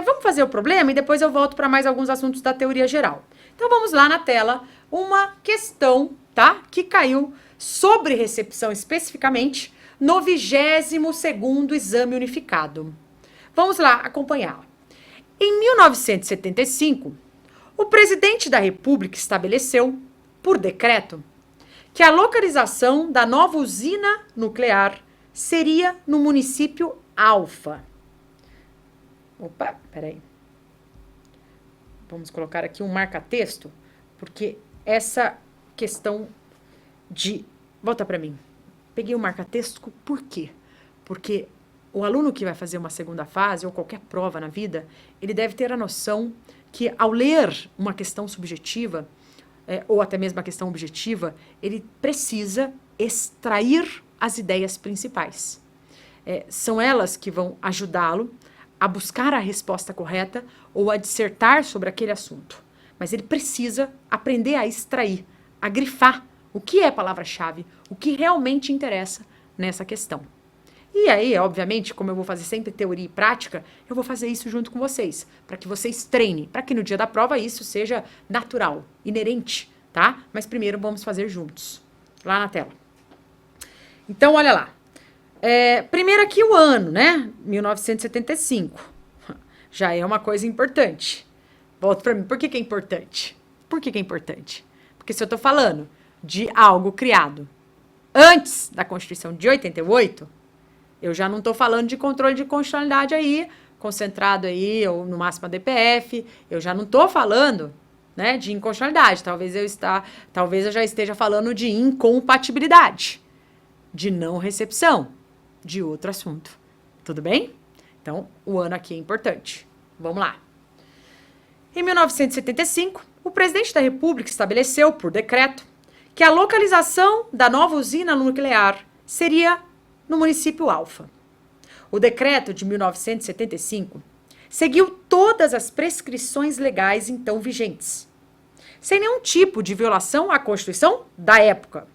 Vamos fazer o problema e depois eu volto para mais alguns assuntos da teoria geral. Então vamos lá na tela, uma questão, tá? Que caiu sobre recepção especificamente no 22º Exame Unificado. Vamos lá acompanhá-la. Em 1975, o presidente da República estabeleceu, por decreto, que a localização da nova usina nuclear seria no município Alfa. Opa, peraí. Vamos colocar aqui um marca-texto, porque essa questão de... Volta para mim. Peguei o marca-texto, por quê? Porque o aluno que vai fazer uma segunda fase, ou qualquer prova na vida, ele deve ter a noção que, ao ler uma questão subjetiva, ou até mesmo a questão objetiva, ele precisa extrair as ideias principais. São elas que vão ajudá-lo a buscar a resposta correta ou a dissertar sobre aquele assunto. Mas ele precisa aprender a extrair, a grifar o que é palavra-chave, o que realmente interessa nessa questão. E aí, obviamente, como eu vou fazer sempre teoria e prática, eu vou fazer isso junto com vocês, para que vocês treinem, para que no dia da prova isso seja natural, inerente, tá? Mas primeiro vamos fazer juntos, lá na tela. Então, olha lá. Primeiro aqui o ano, né? 1975. Já é uma coisa importante. Volta para mim. Por que é importante? Por que é importante? Porque se eu estou falando de algo criado antes da Constituição de 88, eu já não estou falando de controle de constitucionalidade aí, concentrado aí, ou no máximo a DPF. Eu já não estou falando, né, de inconstitucionalidade. Talvez eu já esteja falando de incompatibilidade, de não recepção, de outro assunto. Tudo bem? Então, o ano aqui é importante. Vamos lá. Em 1975, o presidente da República estabeleceu, por decreto, que a localização da nova usina nuclear seria no município Alfa. O decreto de 1975 seguiu todas as prescrições legais então vigentes, sem nenhum tipo de violação à Constituição da época.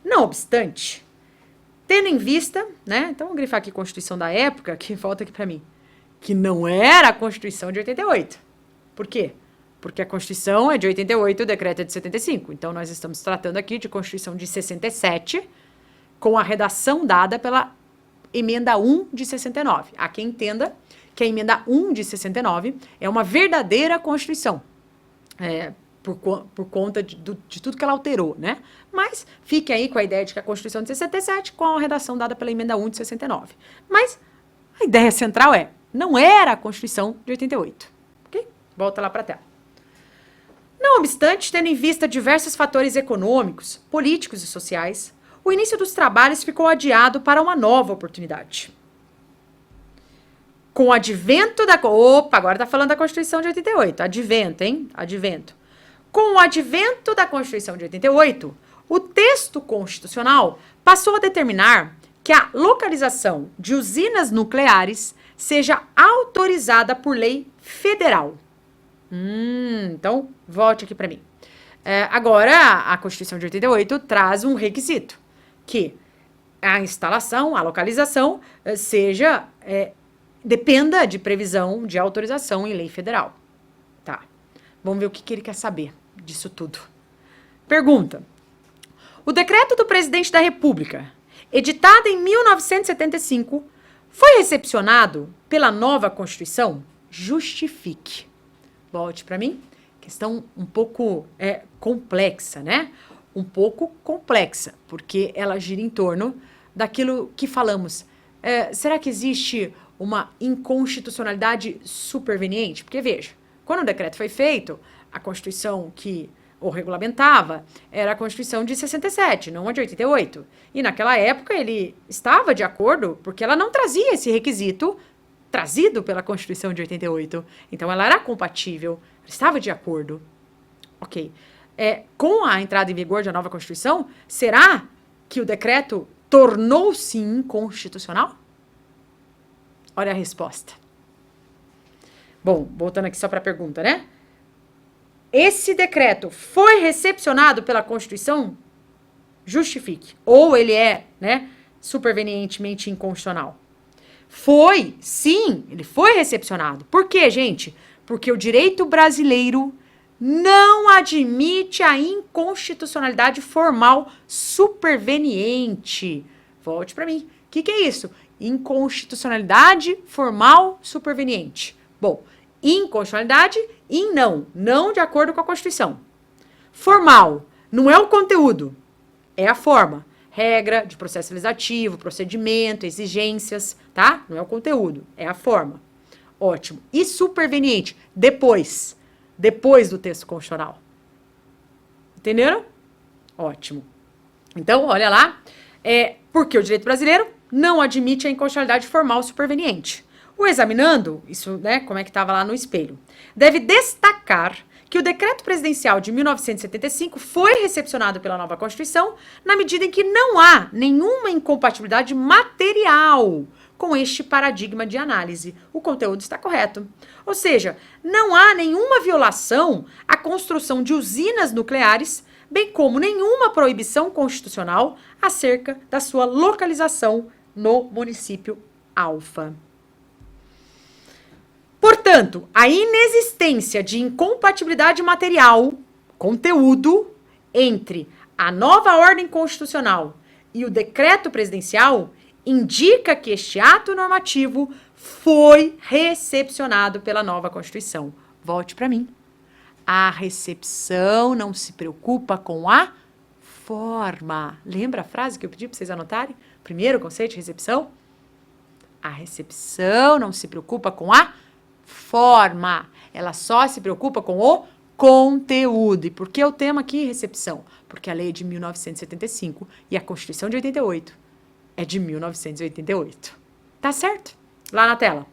Não obstante, tendo em vista, né, então vou grifar aqui Constituição da época, que volta aqui para mim, que não era a Constituição de 88. Por quê? Porque a Constituição é de 88 e o decreto é de 75. Então, nós estamos tratando aqui de Constituição de 67, com a redação dada pela emenda 1 de 69. Há quem entenda que a emenda 1 de 69 é uma verdadeira Constituição, por conta de tudo que ela alterou, né? Mas fique aí com a ideia de que a Constituição de 67 com a redação dada pela emenda 1 de 69. Mas a ideia central não era a Constituição de 88. Ok? Volta lá para a tela. Não obstante, tendo em vista diversos fatores econômicos, políticos e sociais, o início dos trabalhos ficou adiado para uma nova oportunidade. Com o advento da... Opa, agora está falando da Constituição de 88. Advento, hein? Advento. Com o advento da Constituição de 88, o texto constitucional passou a determinar que a localização de usinas nucleares seja autorizada por lei federal. Então, volte aqui para mim. Agora, a Constituição de 88 traz um requisito, que a instalação, a localização, dependa de previsão de autorização em lei federal. Tá. Vamos ver o que ele quer saber disso tudo. Pergunta. O decreto do presidente da República, editado em 1975, foi recepcionado pela nova Constituição? Justifique. Volte para mim. Questão um pouco complexa, né? Um pouco complexa, porque ela gira em torno daquilo que falamos. Será que existe uma inconstitucionalidade superveniente? Porque, veja, quando o decreto foi feito, a Constituição que o regulamentava era a Constituição de 67, não a de 88. E naquela época ele estava de acordo, porque ela não trazia esse requisito trazido pela Constituição de 88. Então ela era compatível, ela estava de acordo. Ok. Com a entrada em vigor da nova Constituição, será que o decreto tornou-se inconstitucional? Olha a resposta. Bom, voltando aqui só para a pergunta, né? Esse decreto foi recepcionado pela Constituição? Justifique. Ou ele supervenientemente inconstitucional? Foi, sim, ele foi recepcionado. Por quê, gente? Porque o direito brasileiro não admite a inconstitucionalidade formal superveniente. Volte para mim. O que é isso? Inconstitucionalidade formal superveniente. Bom, inconstitucionalidade e não de acordo com a Constituição. Formal, não é o conteúdo, é a forma. Regra de processo legislativo, procedimento, exigências, tá? Não é o conteúdo, é a forma. Ótimo. E superveniente, depois do texto constitucional. Entenderam? Ótimo. Então, olha lá, porque o direito brasileiro não admite a inconstitucionalidade formal superveniente. O examinando, isso, né, como é que estava lá no espelho, deve destacar que o decreto presidencial de 1975 foi recepcionado pela nova Constituição na medida em que não há nenhuma incompatibilidade material com este paradigma de análise. O conteúdo está correto. Ou seja, não há nenhuma violação à construção de usinas nucleares, bem como nenhuma proibição constitucional acerca da sua localização no município alfa. Portanto, a inexistência de incompatibilidade material, conteúdo, entre a nova ordem constitucional e o decreto presidencial indica que este ato normativo foi recepcionado pela nova Constituição. Volte para mim. A recepção não se preocupa com a forma. Lembra a frase que eu pedi para vocês anotarem? Primeiro conceito de recepção? A recepção não se preocupa com a forma. Ela só se preocupa com o conteúdo. E por que o tema aqui recepção? Porque a lei é de 1975 e a Constituição de 88 é de 1988. Tá certo? Lá na tela.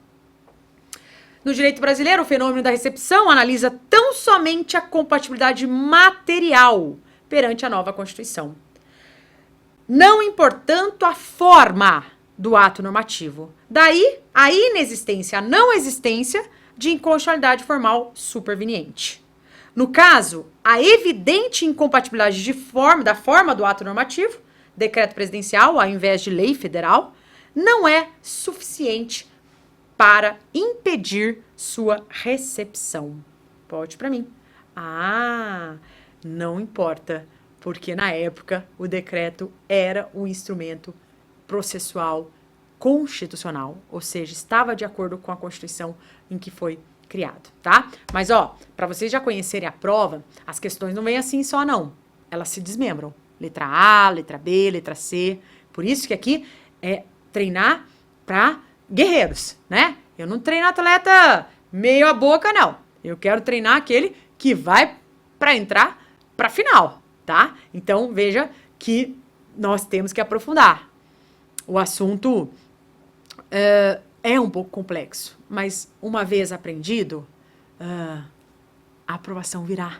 No direito brasileiro, o fenômeno da recepção analisa tão somente a compatibilidade material perante a nova Constituição, não importando a forma do ato normativo. Daí, a inexistência, a não existência de inconstitucionalidade formal superveniente. No caso, a evidente incompatibilidade da forma do ato normativo, decreto presidencial, ao invés de lei federal, não é suficiente para impedir sua recepção. Volte para mim. Não importa, porque na época o decreto era um instrumento processual constitucional, ou seja, estava de acordo com a Constituição em que foi criado, tá? Mas, para vocês já conhecerem a prova, as questões não vêm assim só, não. Elas se desmembram. Letra A, letra B, letra C. Por isso que aqui é treinar para guerreiros, né? Eu não treino atleta meio a boca, não. Eu quero treinar aquele que vai para entrar para final, tá? Então, veja que nós temos que aprofundar. O assunto é um pouco complexo, mas uma vez aprendido, a aprovação virá,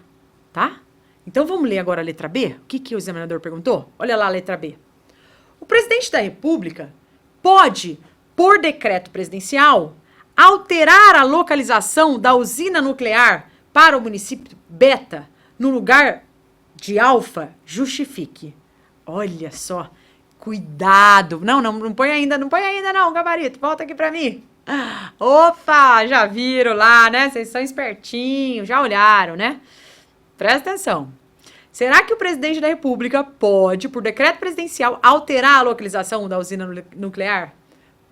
tá? Então, vamos ler agora a letra B? O que o examinador perguntou? Olha lá a letra B. O presidente da República pode, por decreto presidencial, alterar a localização da usina nuclear para o município beta no lugar de alfa, justifique. Olha só, cuidado. Não põe ainda não, gabarito. Volta aqui pra mim. Opa, já viram lá, né? Vocês são espertinhos, já olharam, né? Presta atenção. Será que o presidente da República pode, por decreto presidencial, alterar a localização da usina nuclear?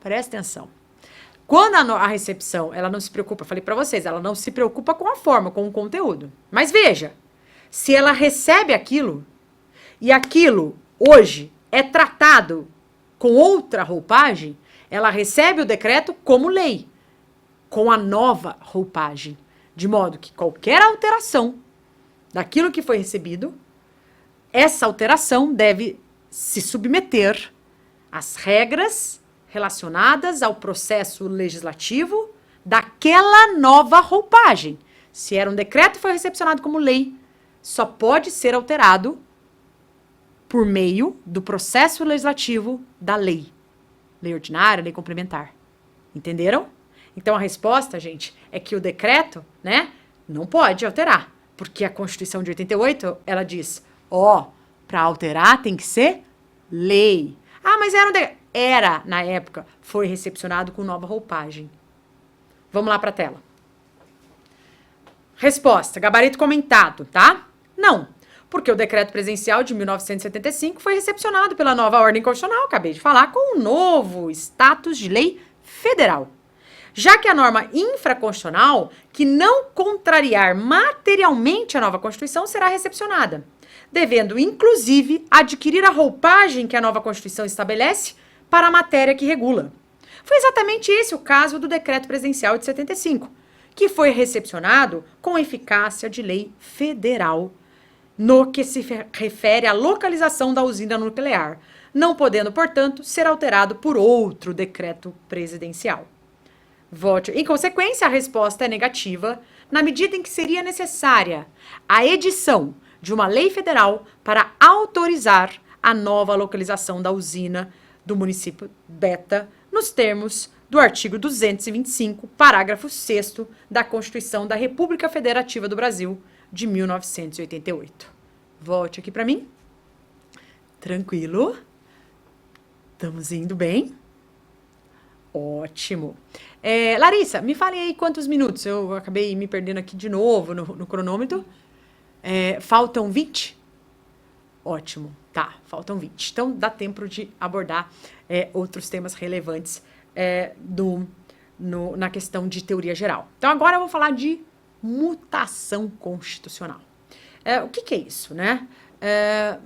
Presta atenção. Quando a recepção, ela não se preocupa, falei pra vocês, ela não se preocupa com a forma, com o conteúdo. Mas veja, se ela recebe aquilo, e aquilo, hoje, é tratado com outra roupagem, ela recebe o decreto como lei, com a nova roupagem. De modo que qualquer alteração daquilo que foi recebido, essa alteração deve se submeter às regras relacionadas ao processo legislativo daquela nova roupagem. Se era um decreto e foi recepcionado como lei, só pode ser alterado por meio do processo legislativo da lei. Lei ordinária, lei complementar. Entenderam? Então a resposta, gente, é que o decreto, né, não pode alterar. Porque a Constituição de 88, ela diz, para alterar tem que ser lei. Mas era, na época, foi recepcionado com nova roupagem. Vamos lá para a tela. Resposta, gabarito comentado, tá? Não, porque o decreto presidencial de 1975 foi recepcionado pela nova ordem constitucional, acabei de falar, com um novo status de lei federal. Já que a norma infraconstitucional, que não contrariar materialmente a nova Constituição, será recepcionada, devendo, inclusive, adquirir a roupagem que a nova Constituição estabelece para a matéria que regula. Foi exatamente esse o caso do decreto presidencial de 75, que foi recepcionado com eficácia de lei federal, no que se refere à localização da usina nuclear, não podendo, portanto, ser alterado por outro decreto presidencial. Vote. Em consequência, a resposta é negativa, na medida em que seria necessária a edição de uma lei federal para autorizar a nova localização da usina do município Beta, nos termos do artigo 225, parágrafo 6º da Constituição da República Federativa do Brasil, de 1988. Volte aqui para mim. Tranquilo. Estamos indo bem. Ótimo. Larissa, me fale aí quantos minutos. Eu acabei me perdendo aqui de novo no cronômetro. Faltam 20? Ótimo. Tá, faltam 20. Então, dá tempo de abordar outros temas relevantes na questão de teoria geral. Então, agora eu vou falar de mutação constitucional. O que é isso, né?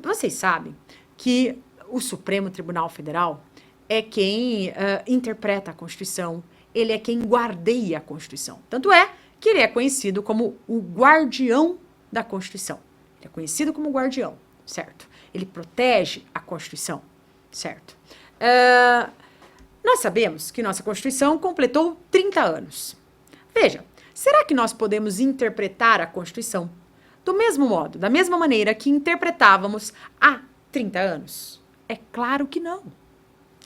Vocês sabem que o Supremo Tribunal Federal é quem interpreta a Constituição, ele é quem guardeia a Constituição. Tanto é que ele é conhecido como o guardião da Constituição. Ele é conhecido como guardião, certo? Ele protege a Constituição, certo? Nós sabemos que nossa Constituição completou 30 anos. Veja, será que nós podemos interpretar a Constituição do mesmo modo, da mesma maneira que interpretávamos há 30 anos? É claro que não.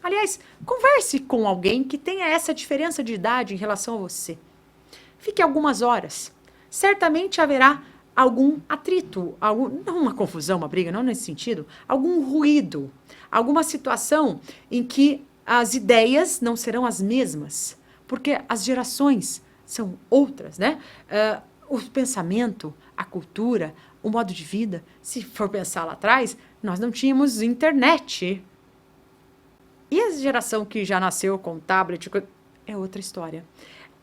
Aliás, converse com alguém que tenha essa diferença de idade em relação a você. Fique algumas horas. Certamente haverá algum atrito, não uma confusão, uma briga, não nesse sentido, algum ruído, alguma situação em que as ideias não serão as mesmas, porque as gerações são outras, né? O pensamento, a cultura, o modo de vida, se for pensar lá atrás, nós não tínhamos internet. E a geração que já nasceu com tablet é outra história.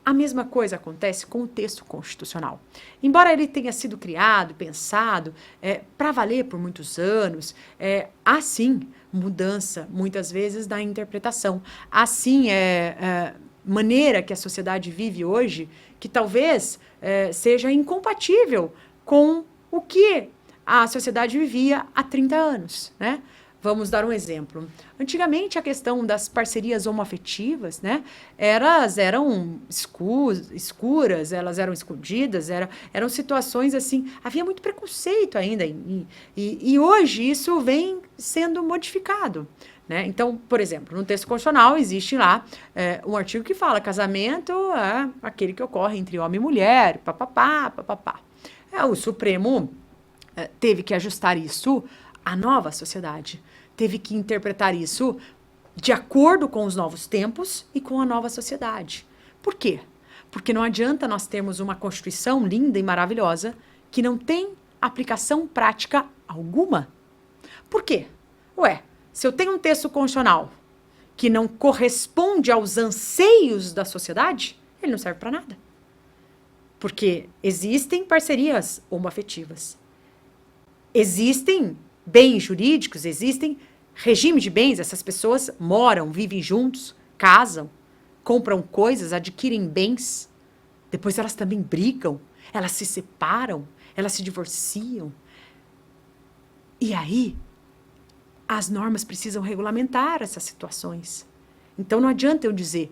A mesma coisa acontece com o texto constitucional. Embora ele tenha sido criado, pensado, para valer por muitos anos, há sim mudança, muitas vezes, da interpretação. Há sim maneira que a sociedade vive hoje, que talvez seja incompatível com o que a sociedade vivia há 30 anos, né? Vamos dar um exemplo. Antigamente, a questão das parcerias homoafetivas, né, elas eram escuras, elas eram escondidas, eram situações assim, havia muito preconceito ainda. E hoje isso vem sendo modificado, né? Então, por exemplo, no texto constitucional existe lá um artigo que fala casamento é aquele que ocorre entre homem e mulher, papapá, papapá. O Supremo teve que ajustar isso à nova sociedade. Teve que interpretar isso de acordo com os novos tempos e com a nova sociedade. Por quê? Porque não adianta nós termos uma Constituição linda e maravilhosa que não tem aplicação prática alguma. Por quê? Se eu tenho um texto constitucional que não corresponde aos anseios da sociedade, ele não serve para nada. Porque existem parcerias homoafetivas. Existem bens jurídicos, existem regime de bens, essas pessoas moram, vivem juntos, casam, compram coisas, adquirem bens, depois elas também brigam, elas se separam, elas se divorciam. E aí, as normas precisam regulamentar essas situações. Então não adianta eu dizer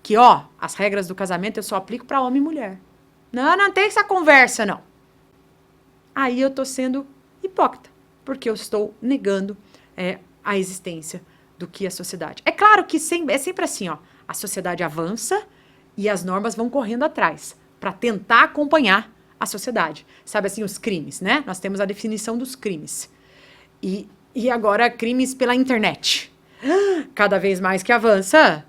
que, as regras do casamento eu só aplico para homem e mulher. Não tem essa conversa, não. Aí eu estou sendo hipócrita, porque eu estou negando a existência do que a sociedade. É claro que é sempre assim, a sociedade avança e as normas vão correndo atrás para tentar acompanhar a sociedade. Sabe assim, os crimes, né? Nós temos a definição dos crimes. E agora crimes pela internet. Cada vez mais que avança,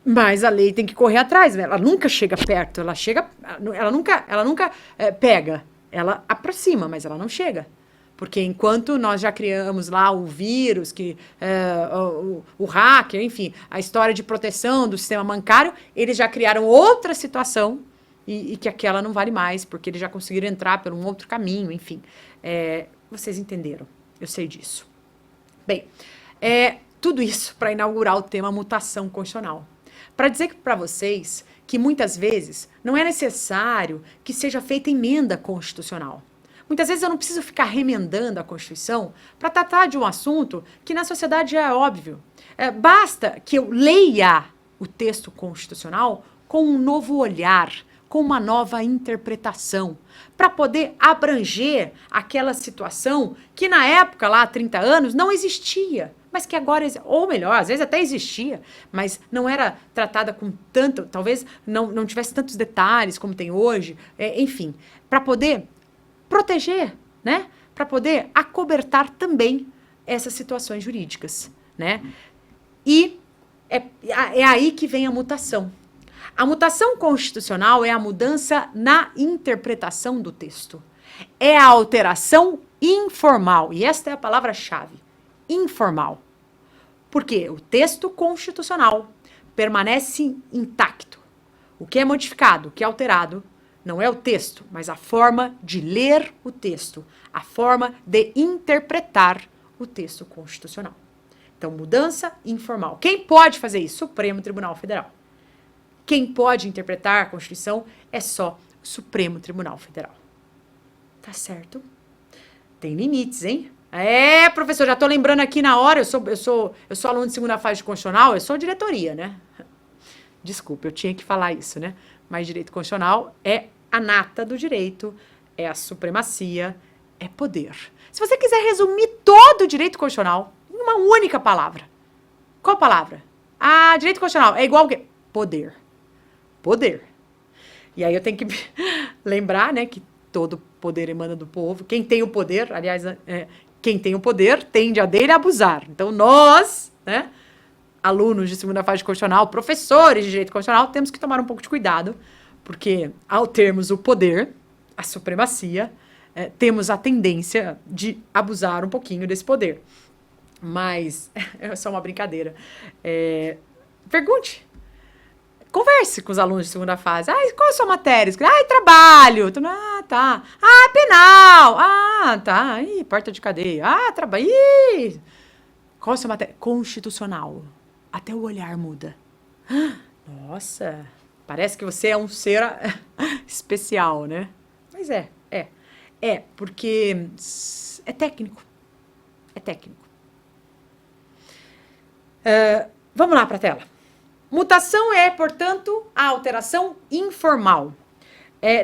Mas a lei tem que correr atrás, né? Ela nunca chega perto, ela nunca pega, ela aproxima, mas ela não chega. Porque enquanto nós já criamos lá o vírus, o hacker, enfim, a história de proteção do sistema bancário, eles já criaram outra situação e que aquela não vale mais, porque eles já conseguiram entrar por um outro caminho, enfim. Vocês entenderam, eu sei disso. Bem, tudo isso para inaugurar o tema mutação constitucional. Para dizer para vocês que muitas vezes não é necessário que seja feita emenda constitucional. Muitas vezes eu não preciso ficar remendando a Constituição para tratar de um assunto que na sociedade é óbvio. Basta que eu leia o texto constitucional com um novo olhar, com uma nova interpretação, para poder abranger aquela situação que na época, lá há 30 anos, não existia. Mas que agora, ou melhor, às vezes até existia, mas não era tratada com tanto, talvez não tivesse tantos detalhes como tem hoje, enfim, para poder proteger, né? Para poder acobertar também essas situações jurídicas, né? E é aí que vem a mutação. A mutação constitucional é a mudança na interpretação do texto. É a alteração informal, e esta é a palavra-chave, informal. Porque o texto constitucional permanece intacto. O que é modificado, o que é alterado, não é o texto, mas a forma de ler o texto, a forma de interpretar o texto constitucional. Então, mudança informal. Quem pode fazer isso? Supremo Tribunal Federal. Quem pode interpretar a Constituição é só o Supremo Tribunal Federal. Tá certo? Tem limites, hein? Professor, já tô lembrando aqui na hora, eu sou aluno de segunda fase de constitucional, eu sou diretoria, né? Desculpa, eu tinha que falar isso, né? Mas direito constitucional é a nata do direito, é a supremacia, é poder. Se você quiser resumir todo o direito constitucional em uma única palavra, qual palavra? Direito constitucional é igual o quê? Poder. Poder. E aí eu tenho que lembrar, né, que todo poder emana do povo. Quem tem o poder, aliás, quem tem o poder tende a dele a abusar. Então nós, né, alunos de segunda fase constitucional, professores de direito constitucional, temos que tomar um pouco de cuidado, porque ao termos o poder, a supremacia, temos a tendência de abusar um pouquinho desse poder. Mas é só uma brincadeira. Pergunte. Converse com os alunos de segunda fase. Qual é a sua matéria? Trabalho. Tá. Penal. Tá. Porta de cadeia. Trabalho. Qual é a sua matéria? Constitucional. Até o olhar muda. Nossa, parece que você é um ser especial, né? Mas porque é técnico. É técnico. Vamos lá para a tela. Mutação é, portanto, a alteração informal.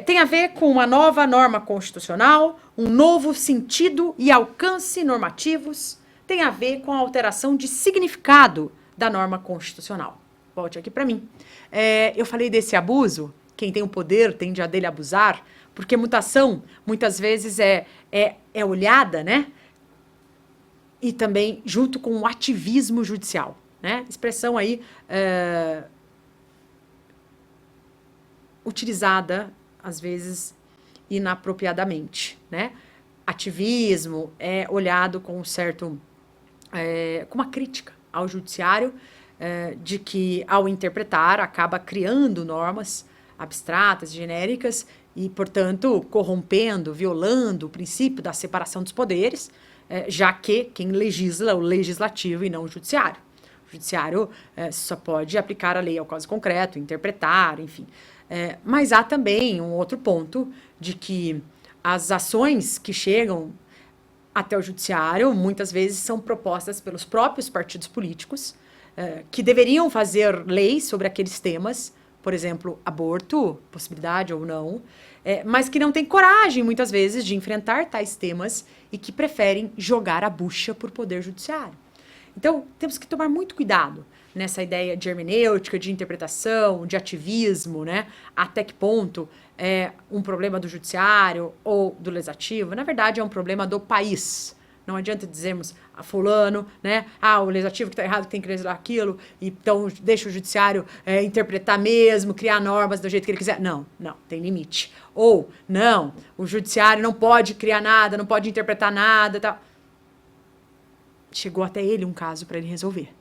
Tem a ver com uma nova norma constitucional, um novo sentido e alcance normativos. Tem a ver com a alteração de significado da norma constitucional. Volte aqui para mim. Eu falei desse abuso, quem tem o poder tende a dele abusar, porque mutação, muitas vezes, é olhada, né? E também junto com o ativismo judicial. Né? Expressão aí utilizada, às vezes, inapropriadamente. Né? Ativismo é olhado com um certo... com uma crítica ao judiciário, de que, ao interpretar, acaba criando normas abstratas, genéricas, e, portanto, corrompendo, violando o princípio da separação dos poderes, já que quem legisla é o legislativo e não o judiciário. O judiciário só pode aplicar a lei ao caso concreto, interpretar, enfim. Mas há também um outro ponto de que as ações que chegam até o judiciário muitas vezes são propostas pelos próprios partidos políticos que deveriam fazer leis sobre aqueles temas, por exemplo, aborto, possibilidade ou não, mas que não têm coragem, muitas vezes, de enfrentar tais temas e que preferem jogar a bucha por poder judiciário. Então, temos que tomar muito cuidado nessa ideia de hermenêutica, de interpretação, de ativismo, né? Até que ponto é um problema do judiciário ou do legislativo. Na verdade, é um problema do país, Não adianta dizermos a fulano, né? O legislativo que está errado, que tem que legislar aquilo, então deixa o judiciário interpretar mesmo, criar normas do jeito que ele quiser. Não, tem limite. Ou, não, o judiciário não pode criar nada, não pode interpretar nada, tal. Chegou até ele um caso para ele resolver.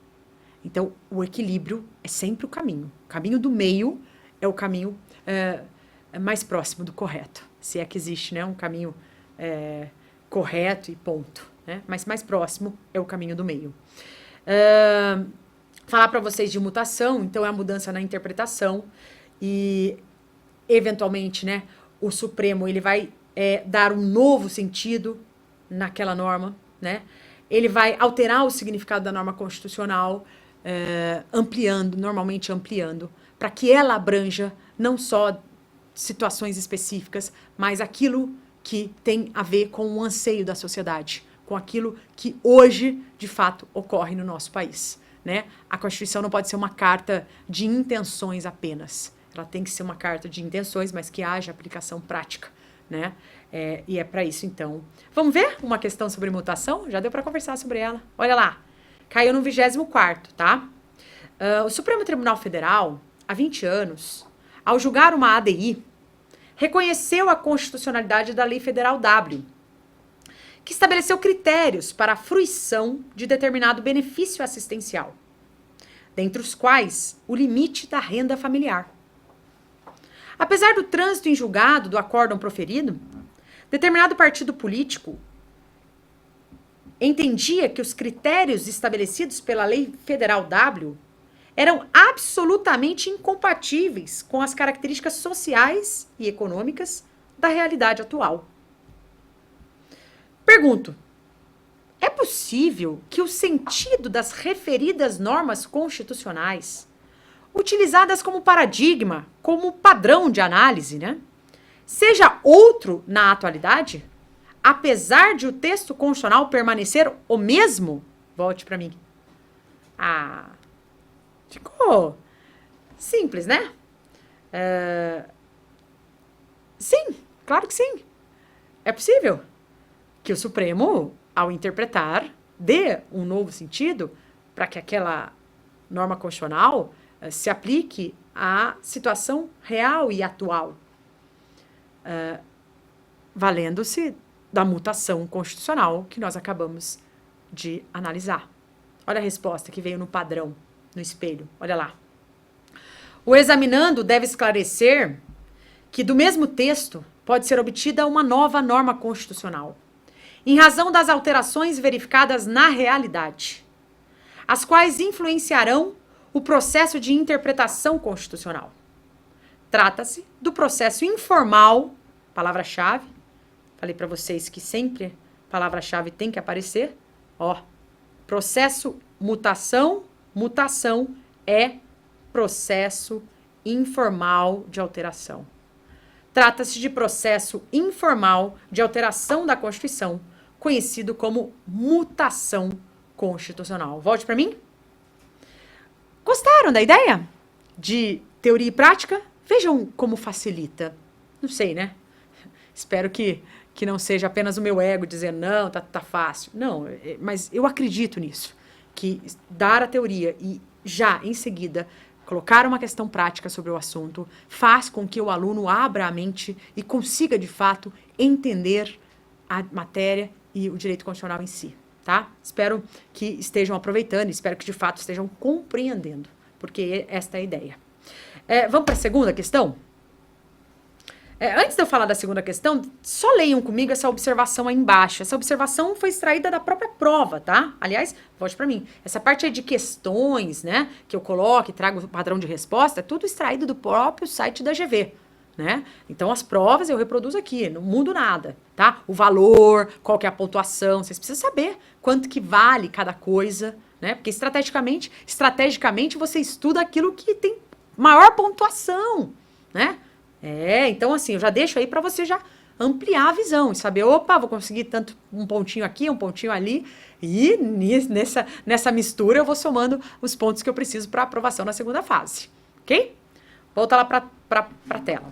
Então, o equilíbrio é sempre o caminho. O caminho do meio é o caminho mais próximo do correto. Se é que existe, né, um caminho correto e ponto. Né? Mas mais próximo é o caminho do meio. Falar para vocês de mutação, então é a mudança na interpretação e, eventualmente, né, o Supremo ele vai dar um novo sentido naquela norma, né? Ele vai alterar o significado da norma constitucional, normalmente ampliando, para que ela abranja não só situações específicas, mas aquilo que tem a ver com o anseio da sociedade, com aquilo que hoje, de fato, ocorre no nosso país. Né? A Constituição não pode ser uma carta de intenções apenas. Ela tem que ser uma carta de intenções, mas que haja aplicação prática. Né? E é para isso, então. Vamos ver uma questão sobre mutação? Já deu para conversar sobre ela. Olha lá. Caiu no 24º, tá? O Supremo Tribunal Federal, há 20 anos, ao julgar uma ADI, reconheceu a constitucionalidade da Lei Federal W, que estabeleceu critérios para a fruição de determinado benefício assistencial, dentre os quais o limite da renda familiar. Apesar do trânsito em julgado do acórdão proferido, determinado partido político entendia que os critérios estabelecidos pela Lei Federal W eram absolutamente incompatíveis com as características sociais e econômicas da realidade atual. Pergunto, é possível que o sentido das referidas normas constitucionais, utilizadas como paradigma, como padrão de análise, né, seja outro na atualidade, apesar de o texto constitucional permanecer o mesmo? Volte para mim. Ficou simples, né? Sim, claro que sim. É possível que o Supremo, ao interpretar, dê um novo sentido para que aquela norma constitucional se aplique à situação real e atual, valendo-se da mutação constitucional que nós acabamos de analisar. Olha a resposta que veio no padrão, no espelho. Olha lá. O examinando deve esclarecer que do mesmo texto pode ser obtida uma nova norma constitucional, em razão das alterações verificadas na realidade, as quais influenciarão o processo de interpretação constitucional. Trata-se do processo informal, palavra-chave. Falei para vocês que sempre palavra-chave tem que aparecer. Processo, mutação é processo informal de alteração. Trata-se de processo informal de alteração da Constituição, conhecido como mutação constitucional. Volte para mim. Gostaram da ideia de teoria e prática? Vejam como facilita. Não sei, né? Espero que não seja apenas o meu ego dizendo, não, tá fácil. Não, mas eu acredito nisso. Que dar a teoria e já, em seguida, colocar uma questão prática sobre o assunto faz com que o aluno abra a mente e consiga, de fato, entender a matéria e o direito constitucional em si, tá? Espero que estejam aproveitando, espero que, de fato, estejam compreendendo, porque esta é a ideia. Vamos para a segunda questão? Antes de eu falar da segunda questão, só leiam comigo essa observação aí embaixo. Essa observação foi extraída da própria prova, tá? Aliás, volte para mim. Essa parte aí de questões, né, que eu coloco e trago o padrão de resposta, é tudo extraído do próprio site da GV, né? Então, as provas eu reproduzo aqui, não mudo nada, tá? O valor, qual que é a pontuação, vocês precisam saber quanto que vale cada coisa, né? Porque estrategicamente você estuda aquilo que tem maior pontuação, né? Então assim, eu já deixo aí para você já ampliar a visão e saber, vou conseguir tanto um pontinho aqui, um pontinho ali, e nessa mistura eu vou somando os pontos que eu preciso para aprovação na segunda fase, ok? Volta lá para a tela.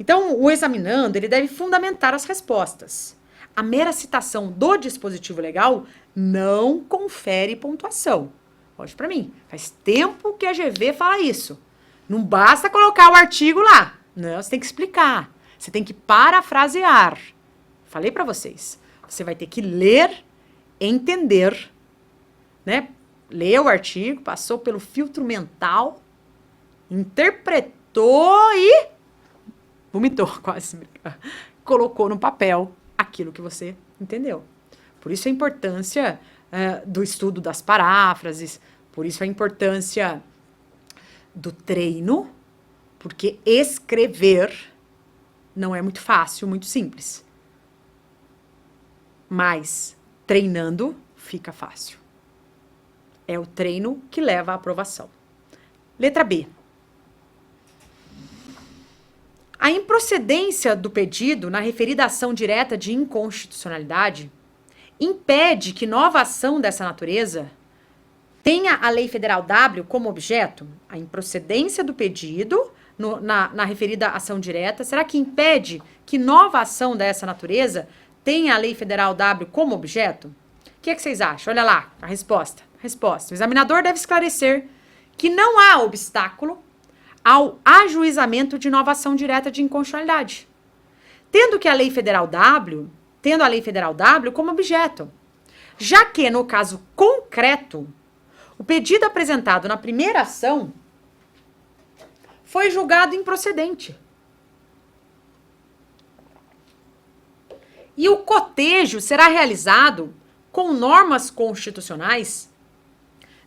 Então, o examinando, ele deve fundamentar as respostas, a mera citação do dispositivo legal não confere pontuação. Pode para mim. Faz tempo que a GV fala isso. Não basta colocar o artigo lá. Não, você tem que explicar. Você tem que parafrasear. Falei para vocês. Você vai ter que ler, entender, né? Leu o artigo, passou pelo filtro mental, interpretou e vomitou quase. Colocou no papel aquilo que você entendeu. Por isso a importância do estudo das paráfrases, por isso a importância do treino, porque escrever não é muito fácil, muito simples. Mas treinando fica fácil. É o treino que leva à aprovação. Letra B. A improcedência do pedido na referida ação direta de inconstitucionalidade impede que nova ação dessa natureza tenha a Lei Federal W como objeto. A improcedência do pedido na referida ação direta, será que impede que nova ação dessa natureza tenha a Lei Federal W como objeto? O que vocês acham? Olha lá a resposta. Resposta. O examinador deve esclarecer que não há obstáculo ao ajuizamento de nova ação direta de inconstitucionalidade, tendo a Lei Federal W como objeto, já que, no caso concreto, o pedido apresentado na primeira ação foi julgado improcedente. E o cotejo será realizado com normas constitucionais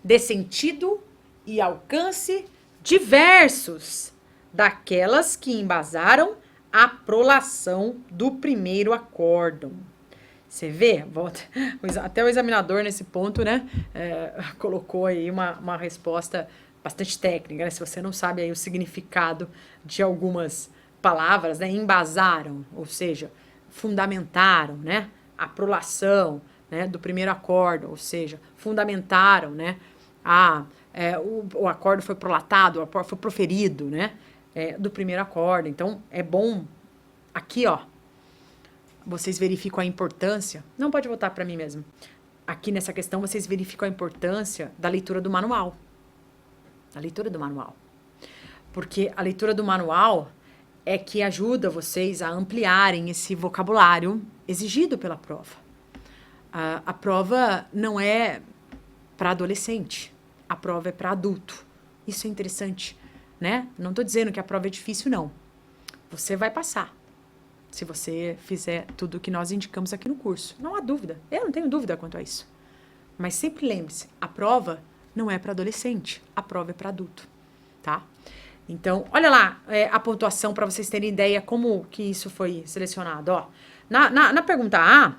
de sentido e alcance diversos daquelas que embasaram a prolação do primeiro acórdão. Você vê, volta, até o examinador nesse ponto, né, colocou aí uma resposta bastante técnica, né? Se você não sabe aí o significado de algumas palavras, né, embasaram, ou seja, fundamentaram, né, a prolação, né, do primeiro acórdão, ou seja, fundamentaram, né, o acórdão foi prolatado, o acórdão foi proferido, né, do primeiro acórdão. Então, é bom, aqui, ó, vocês verificam a importância, não pode voltar para mim mesmo, aqui nessa questão vocês verificam a importância da leitura do manual. A leitura do manual. Porque a leitura do manual é que ajuda vocês a ampliarem esse vocabulário exigido pela prova. A prova não é para adolescente, a prova é para adulto. Isso é interessante, né? Não estou dizendo que a prova é difícil, não. Você vai passar, se você fizer tudo o que nós indicamos aqui no curso. Não há dúvida, eu não tenho dúvida quanto a isso. Mas sempre lembre-se, a prova não é para adolescente, a prova é para adulto, tá? Então, olha lá a pontuação para vocês terem ideia como que isso foi selecionado, ó. Na pergunta A, o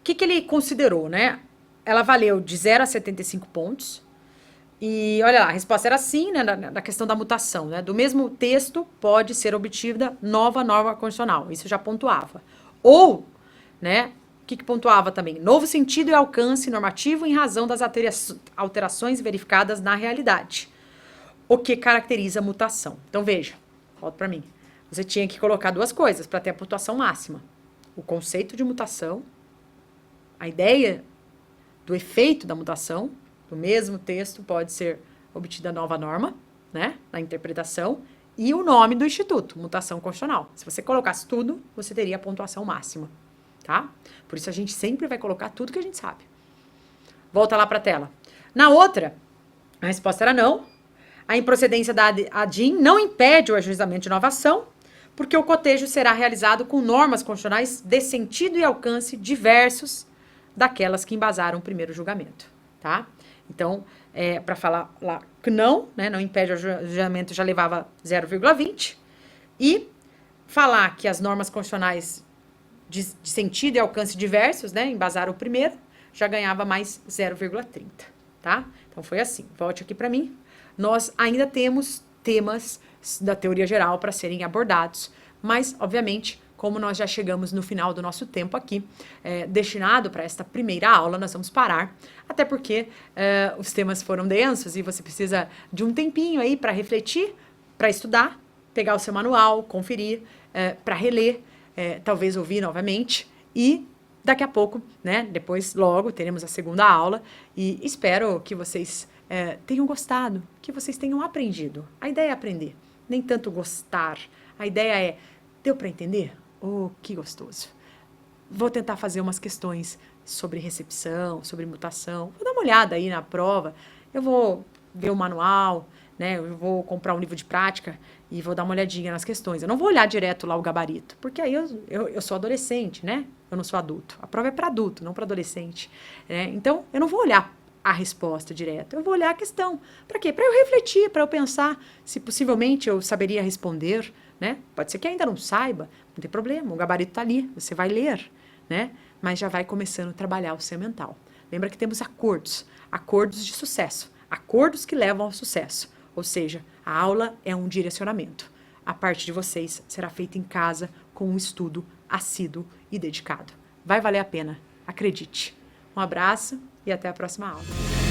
que ele considerou, né? Ela valeu de 0 a 75 pontos. E olha lá, a resposta era sim, né? Na questão da mutação, né? Do mesmo texto pode ser obtida nova norma constitucional. Isso já pontuava. Ou, né? O que pontuava também? Novo sentido e alcance normativo em razão das alterações verificadas na realidade. O que caracteriza a mutação. Então, veja, volta para mim. Você tinha que colocar duas coisas para ter a pontuação máxima. O conceito de mutação, a ideia do efeito da mutação, do mesmo texto pode ser obtida nova norma, né, na interpretação, e o nome do instituto, mutação constitucional. Se você colocasse tudo, você teria a pontuação máxima, tá? Por isso a gente sempre vai colocar tudo que a gente sabe. Volta lá para a tela. Na outra, a resposta era não. A improcedência da ADIM não impede o ajuizamento de nova ação, porque o cotejo será realizado com normas constitucionais de sentido e alcance diversos daquelas que embasaram o primeiro julgamento, tá? Então, para falar lá que não, né, não impede o ajuizamento, já levava 0,20, e falar que as normas constitucionais de sentido e alcance diversos, né, embasaram o primeiro, já ganhava mais 0,30, tá? Então, foi assim. Volte aqui para mim. Nós ainda temos temas da teoria geral para serem abordados, mas, obviamente, como nós já chegamos no final do nosso tempo aqui, destinado para esta primeira aula, nós vamos parar, até porque os temas foram densos e você precisa de um tempinho aí para refletir, para estudar, pegar o seu manual, conferir, para reler, talvez ouvir novamente E daqui a pouco, né, depois logo teremos a segunda aula e espero que vocês tenham gostado, que vocês tenham aprendido. A ideia é aprender, nem tanto gostar. A ideia é, deu para entender? Oh, que gostoso. Vou tentar fazer umas questões sobre recepção, sobre mutação. Vou dar uma olhada aí na prova. Eu vou ver o manual, né? Eu vou comprar um livro de prática e vou dar uma olhadinha nas questões. Eu não vou olhar direto lá o gabarito, porque aí eu sou adolescente, né? Eu não sou adulto. A prova é para adulto, não para adolescente. Né? Então, eu não vou olhar a resposta direto. Eu vou olhar a questão. Para quê? Para eu refletir, para eu pensar se possivelmente eu saberia responder, né? Pode ser que ainda não saiba, não tem problema. O gabarito está ali, você vai ler, né? Mas já vai começando a trabalhar o seu mental. Lembra que temos acordos, acordos de sucesso, acordos que levam ao sucesso. Ou seja, a aula é um direcionamento. A parte de vocês será feita em casa com um estudo assíduo e dedicado. Vai valer a pena, acredite. Um abraço e até a próxima aula.